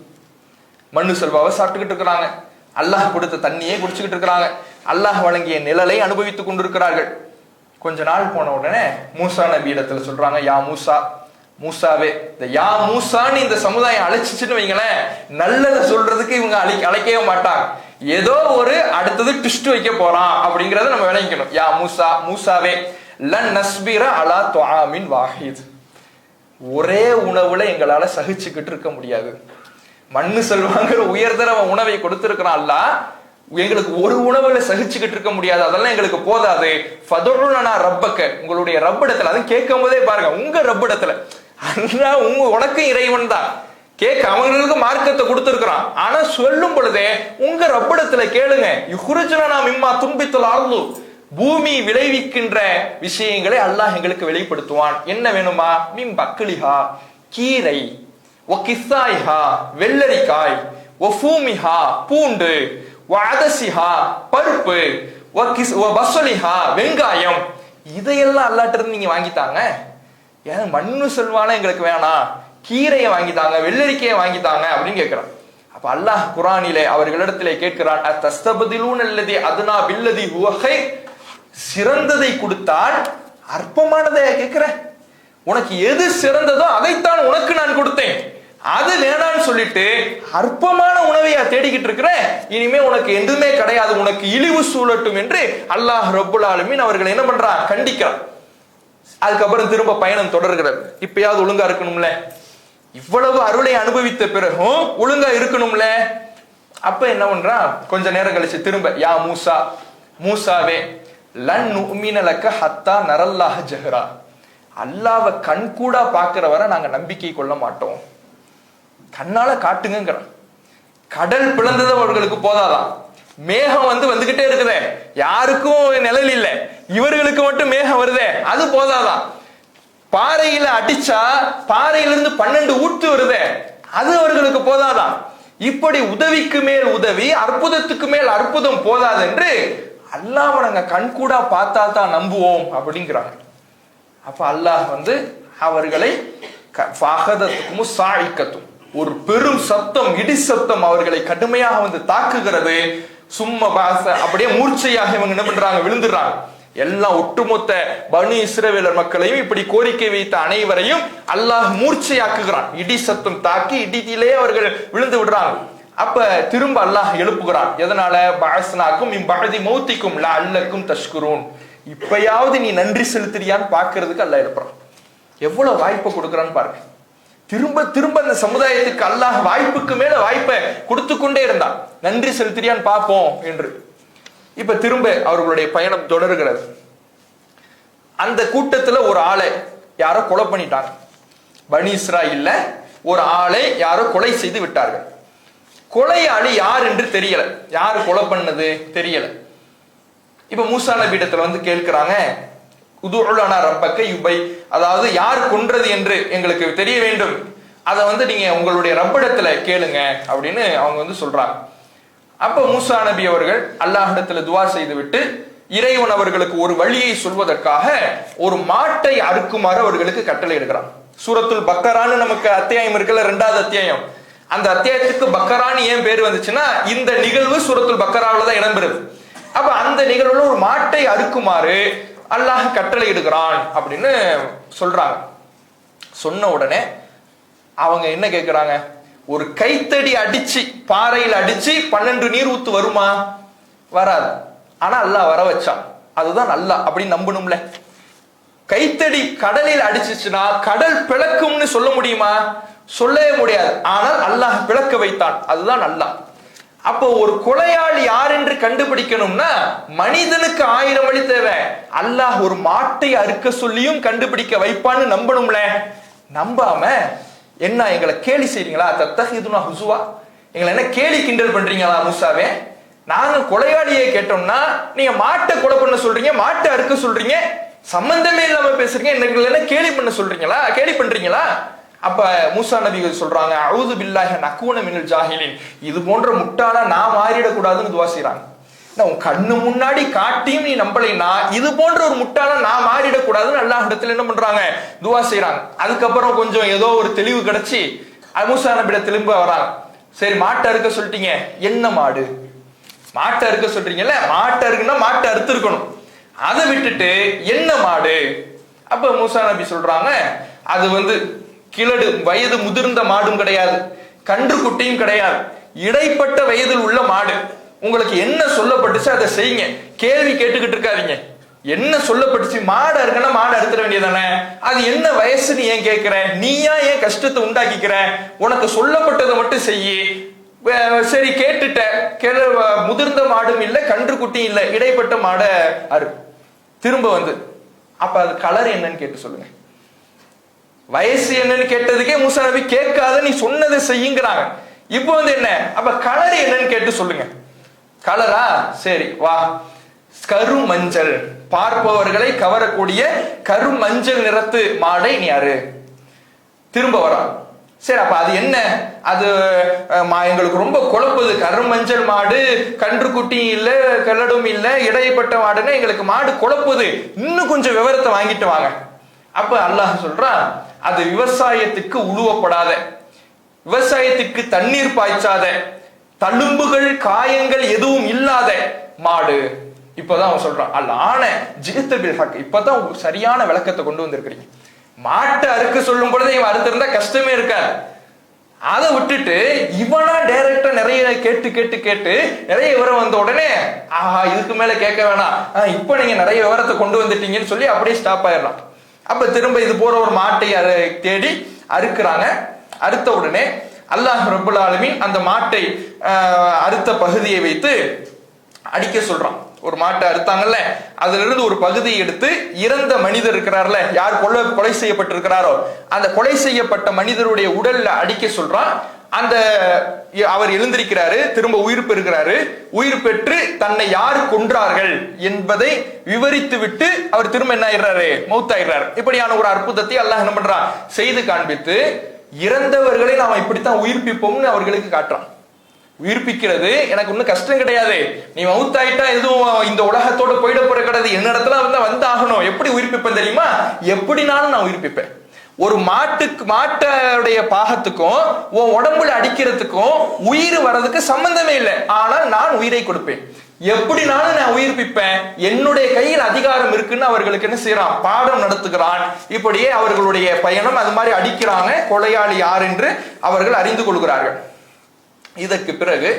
மண்ணு செல்வாவை சாப்பிட்டுக்கிட்டு இருக்கிறாங்க, அல்லாஹ் கொடுத்த தண்ணியை குடிச்சுக்கிட்டு இருக்கிறாங்க, அல்லாஹ் வழங்கிய நிழலை அனுபவித்துக் கொண்டிருக்கிறார்கள். கொஞ்ச நாள் போன உடனே மூசா நபி இடத்துல சொல்றாங்க, யா மூசாவே, இந்த யா மூசான்னு இந்த சமுதாயம் அழைச்சிச்சுன்னு வைங்களேன், நல்லதை சொல்றதுக்கு இவங்க அழைக்கவே மாட்டாங்க, ஏதோ ஒரு அடுத்தது ட்விஸ்ட் வைக்க போறான் அப்படிங்கறத நம்ம விளங்கிக்கணும். யா மூசாவே, லன் நஸ்பிர அலா துஆமின் வாஹித், ஒரே உணவுல எங்களால சகிச்சுக்கிட்டு இருக்க முடியாது. மண்ணு செல்வாங்கிற உயர்தர உணவை கொடுத்திருக்கிறான் அல்லாஹ், எங்களுக்கு ஒரு உணவுல சகிச்சுக்கிட்டு இருக்க முடியாது, அதெல்லாம் எங்களுக்கு போதாது. ஃபதுர்லனா ரப்பக்க, உங்களுடைய ரப்பிடத்துல, அதுவும் கேட்கும் போதே பாருங்க, உங்க ரப்பிடத்துல அல்லா உனக்கும் இறைவன் தான். கேட்க அவங்களுக்கு மார்க்கத்தை கொடுத்திருக்கிறான், ஆனா சொல்லும் பொழுதே உங்க ரப்பிடத்துல கேளுங்க. யுஹ்ரிஜுனா மிம்மா துன்பித்துல் அர்து, பூமி விளைவிக்கின்ற விஷயங்களை அல்லாஹ் எங்களுக்கு வெளிப்படுத்துவான். என்ன வேணுமா? மின் பக்லிஹா, கீரை, ஒகிசாய்ஹா, வெள்ளரிக்காய், ஒஃபூமிஹா, பூண்டு, வஅதசிஹா, பருப்பு, வபஸ்லிஹா, வெங்காயம், இதையெல்லாம் அல்லாஹ்ட்ட இருந்து நீங்க வாங்கித்தாங்க. ஏன் மண்ணு செல்வானா எங்களுக்கு வேணாம், கீரையை வாங்கித்தாங்க, வெள்ளரிக்கையை வாங்கித்தாங்க அப்படின்னு கேட்கிறான். அப்ப அல்லாஹ் குர்ஆனிலே அவர்களிடத்திலே கேட்கிறான், அத்தஸ்தபதிலூன அல்லதி அதுனா பில்லதி ஹுவ கைர், சிறந்ததை கொடுத்தால் அற்பமானதை கேட்கிற, உனக்கு எது சிறந்ததோ அதைத்தான் உனக்கு நான் கொடுத்தேன், அது வேணான்னு சொல்லிட்டு அற்பமான உணவையா தேடிக்கிட்டு இருக்கிற, இனிமே உனக்கு எதுவுமே கிடையாது, உனக்கு இழிவு சூழட்டும் என்று அல்லாஹ் ரப்புல் ஆலமீன் அவர்கள் என்ன பண்றான்? கண்டிக்கிறான். அதுக்கப்புறம் திரும்ப பயணம் தொடர்கிறது. இப்பயாவது ஒழுங்கா இருக்கணும்ல, இவ்வளவு அருளை அனுபவித்த பிறகும் ஒழுங்கா இருக்கணும்ல. அப்ப என்ன பண்றான்? கொஞ்ச நேரம் கழிச்சு திரும்ப, யா மூசா, மூசாவே, லன் நுமின லக ஹத்தா நரல்லாஹ ஜஹரா, அல்லாஹ்வை கண்கூடா பாக்குற வரை நாங்க நம்பிக்கை கொள்ள மாட்டோம், கண்ணால காட்டுங்கிறான். கடல் பிளந்தது அவர்களுக்கு போதாதான், மேகம் வந்துகிட்டே இருக்குதே, யாருக்கும் நிழல் இல்லை, இவர்களுக்கு மட்டும் மேகம் வருதே, அது போதாதான். பாறையில அடிச்சா பாறையிலிருந்து 12 ஊற்று வருதே, அது அவர்களுக்கு போதாதான். இப்படி உதவிக்கு மேல் உதவி, அற்புதத்துக்கு மேல் அற்புதம் போதாது என்று அல்லாஹ்வை நாங்க கண்கூடா பார்த்தா தான் நம்புவோம் அப்படிங்கிறாங்க. அப்ப அல்லாஹ் அவர்களை சாயிக்கத்தும், ஒரு பெரும் சத்தம், இடி சத்தம் அவர்களை கடுமையாக தாக்குகிறது. சும்மா பாச அப்படியே மூர்ச்சையாக இவங்க என்ன பண்றாங்க? விழுந்துடுறாங்க. எல்லாம் ஒட்டுமொத்த பனு இஸ்ரவேலர் மக்களையும், இப்படி கோரிக்கை வைத்த அனைவரையும் அல்லாஹ் மூர்ச்சையாக்குகிறான். இடி சத்தம் தாக்கி இடியிலே அவர்கள் விழுந்து விடுறாங்க. அப்ப திரும்ப அல்லாஹ் எழுப்புகிறான். எதனால? பஅஸ்னாக்கும் மின் பஅதி மௌத்திக்கும் லஅல்லக்கும் தஷ்குரூன், இப்பயாவது நீ நன்றி செலுத்துறியான்னு பாக்குறதுக்கு அல்லாஹ் எழுப்புறான். எவ்வளவு வாய்ப்பை கொடுக்குறான்னு பாருங்க. திரும்ப திரும்ப அந்த சமுதாயத்துக்கு அல்லாஹ் வாய்ப்புக்கு மேல வாய்ப்பை கொடுத்து கொண்டே இருந்தான், நன்றி செலுத்துறியான்னு பார்ப்போம் என்று. இப்ப திரும்ப அவர்களுடைய பயணம் தொடர்கிறது. அந்த கூட்டத்துல ஒரு ஆளை யாரோ கொலை பண்ணிட்டாங்க. பனி இஸ்ராயீல்ல ஒரு ஆளை யாரோ கொலை செய்து விட்டார்கள். கொலையாளி யார் என்று தெரியல, யாரு கொலை பண்ணது தெரியல. இப்ப மூசா நபியிடத்துல கேட்கிறாங்க, உதுஉலனா ரப்பக்க யுபை, அதாவது யார் கொன்றது என்று எங்களுக்கு தெரிய வேண்டும், அதை நீங்க உங்களுடைய ரப்பிடத்துல கேளுங்க அப்படின்னு அவங்க சொல்றாங்க. அப்ப மூசா நபி அவர்கள் அல்லாஹ்விடத்துல துவா செய்து விட்டு இறைவன் அவர்களுக்கு ஒரு வழியை சொல்வதற்காக ஒரு மாட்டை அறுக்குமாறு அவர்களுக்கு கட்டளை எடுக்கிறான். சூரத்துல் பக்கரான்னு நமக்கு அத்தியாயம் இருக்குல்ல, 2வது அத்தியாயம். அந்த அத்தியாயத்துக்கு பக்கரான்னு ஏன் பேர் வந்துச்சுன்னா, இந்த நிகழ்வு சூரத்துல் பக்கராவில் தான் இடம்பெறுது. அப்ப அந்த நிகழ்வுல ஒரு மாட்டை அறுக்குமாறு அல்லாஹ் கட்டளை எடுக்கிறான் அப்படின்னு சொல்றாங்க. சொன்ன உடனே அவங்க என்ன கேட்கிறாங்க? ஒரு கைத்தடி அடிச்சு, பாறையில் அடிச்சு 12 நீர் ஊத்து வருமா? வராது. ஆனா அல்லாஹ் வர வச்சான், அதுதான் அல்லாஹ் அப்படின்னு நம்பணும்ல. கைத்தடி கடலில் அடிச்சுச்சுன்னா கடல் பிளக்கும்னு சொல்ல முடியுமா? சொல்லவே முடியாது. ஆனால் அல்லாஹ் பிளக்க வைத்தான், அதுதான் அல்லாஹ். அப்போ ஒரு கொலையாளி யார் என்று கண்டுபிடிக்கணும்னா மனிதனுக்கு 1000 வழி தேவை, அல்லாஹ் ஒரு மாட்டை அறுக்க சொல்லியும் கண்டுபிடிக்க வைப்பான்னு நம்பணும்ல. நம்பாம என்ன எங்களை கேலி செய்றீங்களா? தத்தஹிதுனா ஹுசுவா, எங்களை என்ன கேலி கிண்டல் பண்றீங்களா? மூசாவே, நாங்க கொலையாளியை கேட்டோம்னா நீங்க மாட்டை கொலை பண்ண சொல்றீங்க, மாட்டை அறுக்க சொல்றீங்க, சம்பந்தமே இல்லாம பேசுறீங்க, என்ன கேலி பண்ண சொல்றீங்களா? கேலி பண்றீங்களா? அப்ப மூசா நபிகள் சொல்றாங்க, அஊது பில்லாஹி நகூன மினல் ஜாஹிலின், இது போன்ற முட்டாளா நான் மாறிடக்கூடாதுன்னு துவா செய்றாங்க. உன் கண்ணு முன்னாடி காட்டியும் நீ நம்பலைன்னா இது போன்ற ஒரு முட்டாளா நான் மாறிடக்கூடாதுன்னு அல்லாஹ் இடத்துல என்ன பண்றாங்க? துவா செய்றாங்க. அதுக்கப்புறம் கொஞ்சம் ஏதோ ஒரு தெளிவு கிடைச்சி மூசா நபியிடம் திரும்ப வராங்க. சரி, மாட்டை அறுக்க சொல்லிட்டீங்க, என்ன மாடு? மாட்டை அறுக்க சொல்றீங்கல்ல, மாட்டை அறுக்குன்னா மாட்டை அறுத்து இருக்கணும், அதை விட்டுட்டு என்ன மாடு? அப்ப மூசா நபி சொல்றாங்க, அது கிழடு வயது முதிர்ந்த மாடும் கிடையாது, கன்று குட்டியும் கிடையாது, இடைப்பட்ட வயதில் உள்ள மாடு. உங்களுக்கு என்ன சொல்லப்பட்டுச்சு அதை செய்யுங்க, கேள்வி கேட்டுக்கிட்டு இருக்காதீங்க. என்ன சொல்லப்பட்டுச்சு? மாடு இருக்குன்னா மாடு அறுத்துட வேண்டியதானே? அது என்ன வயசுன்னு ஏன் கேட்கிற? நீயா ஏன் கஷ்டத்தை உண்டாக்கிக்கிற? உனக்கு சொல்லப்பட்டதை மட்டும் செய்யி. சரி கேட்டுட்ட, முதிர்ந்த மாடும் இல்லை, கன்று குட்டியும் இல்லை, இடைப்பட்ட மாடை அறு. திரும்ப வந்து அப்ப அது கலர் என்னன்னு கேட்டு சொல்லுங்க. வயசு என்னன்னு கேட்டதுக்கே மூசா நபி கேட்காத, நீ சொன்னதை செய்யுங்கிறாங்க. இப்போ வந்து என்ன? அப்ப கலர் என்னன்னு கேட்டு சொல்லுங்க. கலரா? சரி வா, கரு மஞ்சள், பார்ப்பவர்களை கவரக்கூடிய கரு மஞ்சள் நிறத்து மாடை நீ அறு. திரும்ப வரா. சரி அப்ப அது என்ன? அது எங்களுக்கு ரொம்ப குழப்பது. கரு மஞ்சள் மாடு, கன்று குட்டியும் இல்ல, கல்லடும் இல்ல, இடைப்பட்ட மாடுன்னு எங்களுக்கு மாடு குழப்பது. இன்னும் கொஞ்சம் விவரத்தை வாங்கிட்டு வாங்க. அப்ப அல்லாஹ் சொல்றான், அது விவசாயத்துக்கு உழுவப்படாத, விவசாயத்துக்கு தண்ணீர் பாய்ச்சாத, தழும்புகள் காயங்கள் எதுவும் இல்லாத மாடு. இப்பதான் அவன் சொல்றான், அல்ல ஆன ஜிகத்தபில் ஹக். இப்பதான் சரியான விளக்கத்தை கொண்டு வந்திருக்கிறீங்க. மாட்டை அறுக்க சொல்லும் பொழுது இவன் அறுத்திருந்தா கஷ்டமே இருக்காது. அதை விட்டுட்டு இவனா டைரக்டா நிறைய கேட்டு கேட்டு கேட்டு நிறைய விவரம் வந்த உடனே ஆஹா இதுக்கு மேல கேட்க வேணாம், இப்ப நீங்க நிறைய விவரத்தை கொண்டு வந்துட்டீங்கன்னு சொல்லி அப்படியே ஸ்டாப் ஆயிடலாம். அப்ப திரும்ப இது போற ஒரு மாட்டை தேடி அறுக்கிறாங்க. அறுத்த உடனே அல்லாஹ் ரப்புல் ஆலமீன் அந்த மாட்டை அறுத்த பகுதியை வைத்து அடிக்க சொல்றான். ஒரு மாட்டை அறுத்தாங்கல்ல, அதுல இருந்து ஒரு பகுதியை எடுத்து இறந்த மனிதர் இருக்கிறார்ல, யார் கொலை செய்யப்பட்டிருக்கிறாரோ அந்த கொலை செய்யப்பட்ட மனிதருடைய உடல்ல அடிக்க சொல்றான். அந்த அவர் எழுந்திருக்கிறாரு, திரும்ப உயிர் பெறுகிறாரு. உயிர் பெற்று தன்னை யார் கொன்றார்கள் என்பதை விவரித்து விட்டு அவர் திரும்ப என்ன ஆயிடுறாரு? மௌத்தாயிடுறாரு. இப்படியான ஒரு அற்புதத்தை அல்லாஹ் என்ன பண்றான்? செய்து காண்பித்து இறந்தவர்களை நாம் இப்படித்தான் உயிர்ப்பிப்போம்னு அவர்களுக்கு காட்டுறான். உயிர்ப்பிக்கிறது எனக்கு ஒன்னும் கஷ்டம் கிடையாது. நீ மவுத்தாயிட்டா எதுவும் இந்த உலகத்தோட போயிட போற கிடையாது. என்னிடத்துல வந்து ஆகணும். எப்படி உயிர்ப்பிப்பேன் தெரியுமா? எப்படினாலும் நான் உயிர்ப்பிப்பேன். ஒரு மாட்டுடைய பாகத்துக்கும் உன் உடம்புல அடிக்கிறதுக்கும் உயிர் வர்றதுக்கு சம்பந்தமே இல்லை. ஆனால் நான் உயிரை கொடுப்பேன். எப்படினாலும் நான் உயிர்ப்பிப்பேன். என்னுடைய கையில் அதிகாரம் இருக்குன்னு அவர்களுக்கு என்ன செய்யறான்? பாடம் நடத்துகிறான். இப்படியே அவர்களுடைய பயணம் அது மாதிரி அடிக்கிறாங்க. கொலையாளி யார் என்று அவர்கள் அறிந்து கொள்கிறார்கள். இதற்கு பிறகு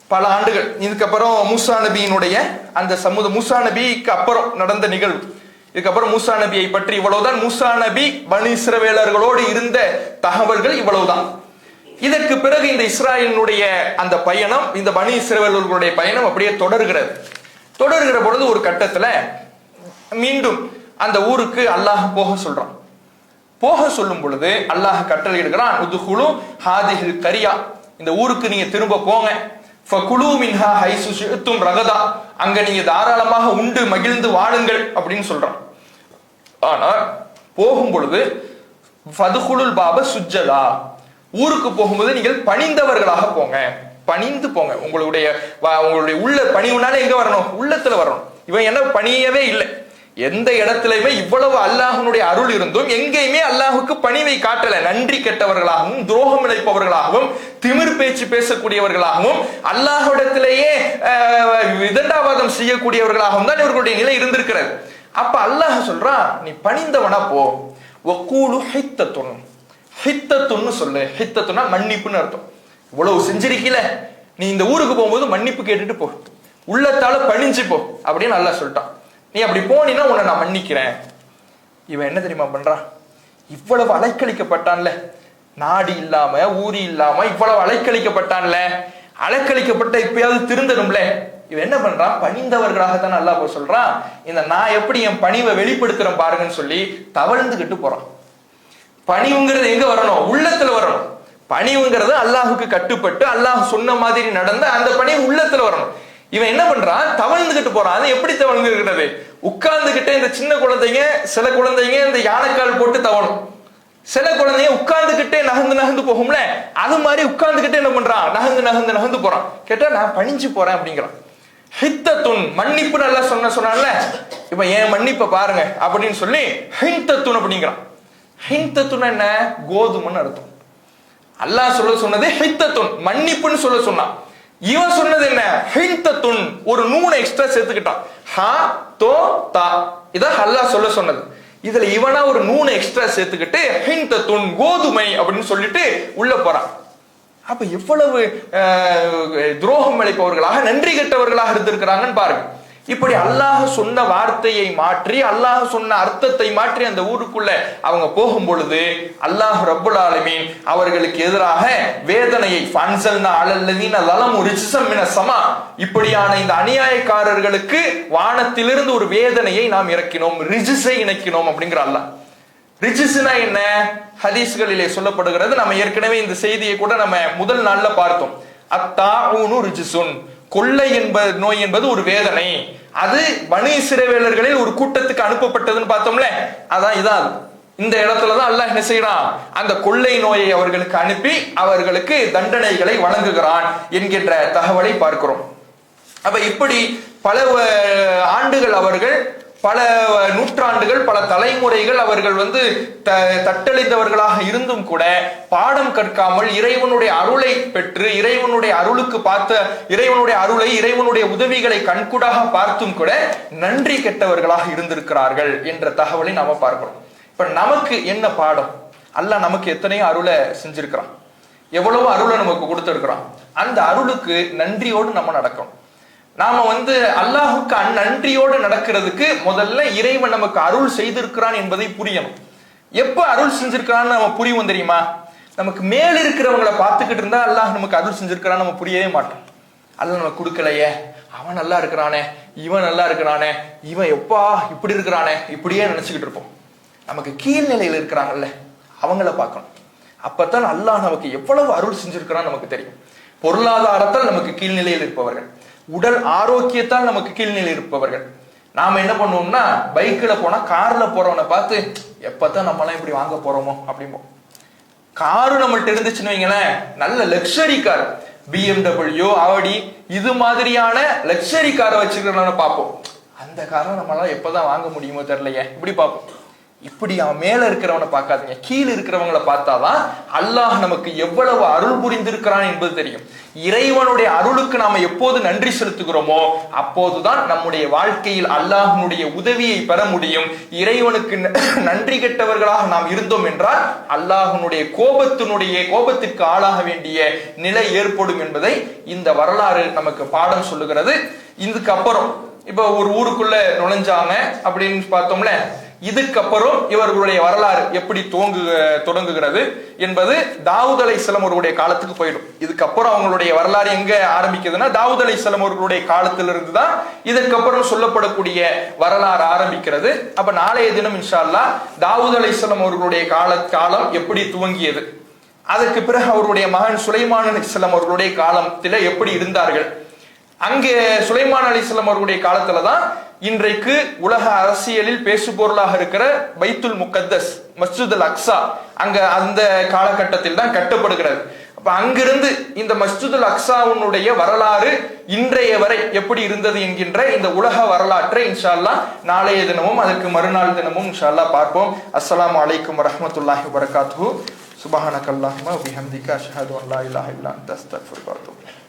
பல ஆண்டுகள், இதுக்கப்புறம் மூசா நபியினுடைய அந்த மூசா நபிக்கு அப்புறம் நடந்த நிகழ்வு. இதுக்கப்புறம் மூசா நபியை பற்றி இவ்வளவுதான். மூசா நபி பனி இஸ்ரவேலர்களோடு இருந்த தகவல்கள் இவ்வளவுதான். இதற்கு பிறகு இந்த இஸ்ராயலினுடைய அந்த பயணம், இந்த பனி இஸ்ரவேலர்களுடைய பயணம் அப்படியே தொடர்கிற பொழுது ஒரு கட்டத்துல மீண்டும் அந்த ஊருக்கு அல்லாஹ் போக சொல்றான். போக சொல்லும் பொழுது அல்லாஹ் கட்டளை இடுகிறான், உதுகுலு ஹாதிஹில் கரியா, இந்த ஊருக்கு நீங்க திரும்ப போங்க. ஃபகுலு மின்ஹா ஹைசு ஷி'தும் ரகதா, அங்க நீங்க தாராளமாக உண்டு மகிழ்ந்து வாழுங்கள் அப்படின்னு சொல்றான். ஆனா போகும் பொழுது ஃபதுகுலுல் பாப சுஜ்ஜதா, ஊருக்கு போகும்போது நீங்கள் பணிந்தவர்களாக போங்க, பணிந்து போங்க. உங்களுடைய உள்ள பணிவுனால எங்க வரணும்? உள்ளத்துல வரணும். இவன் என்ன பணியவே இல்லை. எந்த இடத்துலயுமே இவ்வளவு அல்லாஹ்வுடைய அருள் இருந்தும் எங்கேயுமே அல்லாஹுக்கு பணிவை காட்டல. நன்றி கெட்டவர்களாகவும், துரோகம் இழைப்பவர்களாகவும், திமிர் பேச்சு பேசக்கூடியவர்களாகவும், அல்லாஹ்விடத்திலேயே விதண்டாவாதம் செய்யக்கூடியவர்களாகவும் தான் இவர்களுடைய நிலை இருந்திருக்கிறது. அப்ப அல்லாஹ் சொல்றான், நீ பணிந்தவனா போ. வக்கூலு ஹித்தத்துன், ஹித்தத்துன்னு சொல்லு. ஹித்தத்துனா மன்னிப்புன்னு அர்த்தம். இவ்வளவு செஞ்சிருக்கீல, நீ இந்த ஊருக்கு போகும்போது மன்னிப்பு கேட்டுட்டு போ, உள்ளத்தால பணிஞ்சு போ அப்படின்னு அல்லாஹ் சொல்லிட்டான். நீ அப்படி போனீன்னா உன்னை நான் மன்னிக்கிறேன். இவன் என்ன தெரியுமா பண்றான்? இவ்வளவு அலைக்கழிக்கப்பட்டான்ல, நாடு இல்லாம ஊரி இல்லாம இவ்வளவு அலைக்கழிக்கப்பட்டான்ல, அலைக்கழிக்கப்பட்ட இப்பயாவது திருந்தணும்ல. இவன் என்ன பண்றான்? பணிந்தவர்களாகத்தான் அல்லாஹ் சொல்றான். இந்த நான் எப்படி என் பணிவை வெளிப்படுத்துறேன் பாருங்கன்னு சொல்லி தவழ்ந்துகிட்டு போறான். பணிவுங்கிறது எங்க வரணும்? உள்ளத்துல வரணும். பணிவுங்கிறது அல்லாஹுக்கு கட்டுப்பட்டு அல்லாஹ் சொன்ன மாதிரி நடந்த அந்த பணிவு உள்ளத்துல வரணும். இவன் என்ன பண்றான்? தவழ்ந்துகிட்டு போறான். அது எப்படி தவழ்ந்துகிறது? உட்கார்ந்துகிட்டே, இந்த சின்ன குழந்தைங்க, சில குழந்தைங்க இந்த யானைக்கால் போட்டு தவணும், சில குழந்தைங்க உட்கார்ந்துகிட்டே நகர்ந்து போகும்ல, அது மாதிரி உட்கார்ந்துகிட்டே என்ன பண்றான்? நகர்ந்து போறான். கேட்டா நான் பணிஞ்சு போறேன் அப்படிங்கிறான். ஹித்தத்துன், மன்னிப்பு நல்லா சொன்னான்ல, இப்ப என் மன்னிப்பை பாருங்க அப்படின்னு சொல்லி ஹிந்தத்துன் அப்படிங்கிறான். ஹிந்தத்துன் என்ன? கோதுமைன்னு அர்த்தம். அல்லாஹ் சொன்னது ஹித்தத்துன், மன்னிப்புன்னு சொன்னான். இவன் சொன்னது என்ன? ஹிந்தத்துன், ஒரு நூனை எக்ஸ்ட்ரா சேர்த்துக்கிட்டான். ஹா தோ தா, இதான் அல்லாஹ் சொன்னது. இதுல இவனா ஒரு நூனை எக்ஸ்ட்ரா சேர்த்துக்கிட்டு ஹிந்தத்துன், கோதுமை அப்படின்னு சொல்லிட்டு உள்ள போறான். அப்ப எவ்வளவு துரோகம் அளிப்பவர்களாக, நன்றி கெட்டவர்களாக இருந்திருக்கிறாங்கன்னு பாருங்க. இப்படி அல்லாஹ் சொன்ன வார்த்தையை மாற்றி, அல்லாஹ் சொன்ன அர்த்தத்தை மாற்றி அந்த ஊருக்குள்ள அவங்க போகும் பொழுது அல்லாஹ் ரப்புல் ஆலமீன் அவர்களுக்கு எதிராக வேதனையை ஃபன்ஸல்னா அலல்லதீன லலமு ரிஜ்ஸம் மினஸ் ஸமா, இப்படியான இந்த அநியாயக்காரர்களுக்கு வானத்திலிருந்து ஒரு வேதனையை நாம் இறக்கினோம், ரிஜ்ஸை இணைக்கினோம் அப்படிங்கிற அல்லாஹ். ரிஜ்ஸ்னா என்ன? ஹதீஸ்களிலே சொல்லப்படுகிறது. நம்ம ஏற்கனவே இந்த செய்தியை கூட நம்ம முதல் நாள்ல பார்த்தோம். அத்தாஊனு ரிஜ்ஸுன், கொள்ளை என்பது நோய் என்பது ஒரு வேதனை. அது பனி இஸ்ரவேலர்களில் ஒரு கூட்டத்துக்கு அனுப்பப்பட்டதுன்னு பார்த்தோம்ல, அதான் இதான் இந்த இடத்துலதான் அல்லாஹ் என்ன செய்யறான், அந்த கொள்ளை நோயை அவர்களுக்கு அனுப்பி அவர்களுக்கு தண்டனைகளை வழங்குகிறான் என்கின்ற தகவலை பார்க்கிறோம். அப்ப இப்படி பல ஆண்டுகள் அவர்கள், பல நூற்றாண்டுகள், பல தலைமுறைகள் அவர்கள் தட்டளிந்தவர்களாக இருந்தும் கூட பாடம் கற்காமல் இறைவனுடைய அருளை பெற்று, இறைவனுடைய அருளுக்கு இறைவனுடைய அருளை, இறைவனுடைய உதவிகளை கண்கூடாக பார்த்தும் கூட நன்றி கெட்டவர்களாக இருந்திருக்கிறார்கள் என்ற தகவலை நாம பார்க்கிறோம். இப்ப நமக்கு என்ன பாடம்? அல்லாஹ் நமக்கு எத்தனையோ அருளை செஞ்சிருக்கிறான், எவ்வளவு அருளை நமக்கு கொடுத்திருக்கிறான். அந்த அருளுக்கு நன்றியோடு நம்ம நடக்கணும். நாம அல்லாஹுக்கு நன்றியோடு நடக்கிறதுக்கு முதல்ல இறைவன் நமக்கு அருள் செய்திருக்கிறான் என்பதை புரியணும். எப்ப அருள் செஞ்சிருக்கிறான்னு நம்ம புரியும் தெரியுமா? நமக்கு மேல இருக்கிறவங்களை பார்த்துக்கிட்டு இருந்தா அல்லாஹ் நமக்கு அருள் செஞ்சிருக்கிறான்னு நம்ம புரியவே மாட்டோம். அல்லாஹ் நமக்கு கொடுக்கலையே, அவன் நல்லா இருக்கிறானே, இவன் நல்லா இருக்கிறானே, இவன் எப்பா இப்படி இருக்கிறானே, இப்படியே நினைச்சுக்கிட்டு இருப்போம். நமக்கு கீழ்நிலையில் இருக்கிறாங்கல்ல, அவங்கள பார்க்கணும். அப்பத்தான் அல்லாஹ் நமக்கு எவ்வளவு அருள் செஞ்சிருக்கிறான்னு நமக்கு தெரியும். பொருளாதாரத்தால் நமக்கு கீழ்நிலையில் இருப்பவர்கள், உடல் ஆரோக்கியத்தால் நமக்கு கீழ்நிலை இருப்பவர்கள். நாம என்ன பண்ணுவோம்னா, பைக்ல போனா கார்ல போறவனை பார்த்து எப்பதான் நம்மளாம் இப்படி வாங்க போறோமோ அப்படிம்போம். காரு நம்மள்ட்ட இருந்துச்சுன்னு வைங்களேன், நல்ல லக்ஸரி கார், BMW, ஆடி, இது மாதிரியான லக்ஸரி காரை வச்சுக்கிறவன பார்ப்போம். அந்த காரை நம்மளால எப்பதான் வாங்க முடியுமோ தெரியலையே, இப்படி பார்ப்போம். இப்படி அவன் மேல இருக்கிறவனை பார்க்காதீங்க, கீழே இருக்கிறவங்களை பார்த்தாதான் அல்லாஹ் நமக்கு எவ்வளவு அருள் புரிந்திருக்கிறான் என்பது தெரியும். இறைவனுடைய அருளுக்கு நாம எப்போது நன்றி செலுத்துகிறோமோ அப்போதுதான் நம்முடைய வாழ்க்கையில் அல்லாஹ்னுடைய உதவியை பெற முடியும். இறைவனுக்கு நன்றி கெட்டவர்களாக நாம் இருந்தோம் என்றால் அல்லாஹ்னுடைய கோபத்திற்கு ஆளாக வேண்டிய நிலை ஏற்படும் என்பதை இந்த வரலாறு நமக்கு பாடம் சொல்லுகிறது. இதுக்கப்புறம் இப்ப ஒரு ஊருக்குள்ள நுழைஞ்சாங்க அப்படின்னு பார்த்தோம்ல, இதுக்கப்புறம் இவர்களுடைய வரலாறு எப்படி தொடங்குகிறது என்பது தாவூத் அலைஹிஸ்ஸலாம் அவர்களுடைய காலத்துக்கு போயிடும். இதுக்கப்புறம் அவங்களுடைய வரலாறு எங்க ஆரம்பிக்குதுன்னா, தாவூத் அலைஹிஸ்ஸலாம் அவர்களுடைய காலத்திலிருந்து தான் இதுக்கப்புறம் சொல்லப்படக்கூடிய வரலாறு ஆரம்பிக்கிறது. அப்ப நாளைய தினம் இன்ஷா அல்லாஹ் தாவூத் அலைஹிஸ்ஸலாம் அவர்களுடைய காலம் எப்படி துவங்கியது, அதற்கு பிறகு அவருடைய மகன் சுலைமான் அலைஹிஸ்ஸலாம் அவர்களுடைய காலத்தில எப்படி இருந்தார்கள், அங்கே சுலைமான் அலைஹிஸ்ஸலாம் அவர்களுடைய காலத்துலதான் இன்றைக்கு உலக அரசியலில் பேசுபொருளாக இருக்கிற பைத்துல் முகத்தஸ், மஸ்ஜித் அல் அக்ஸா அங்க அந்த காலகட்டத்தில் தான் கட்டப்படுகிறது. அப்ப அங்கிருந்து இந்த மஸ்ஜித் அல் அக்ஸாவுடைய வரலாறு இன்றைய வரை எப்படி இருந்தது என்கின்ற இந்த உலக வரலாற்றை இன்ஷா அல்லாஹ் நாளைய தினமும் அதற்கு மறுநாள் தினமும் இன்ஷா அல்லாஹ் பார்ப்போம். அஸ்ஸலாமு அலைக்கும் வரஹ்மத்துல்லாஹி வபரகாத்துஹு. சுப்ஹானக்கல்லாஹும்ம வபிஹம்திக அஷ்ஹது அன் லா இலாஹா இல்லா அன்த அஸ்தக்ஃபிருக வ அத்தூபு இலைக்.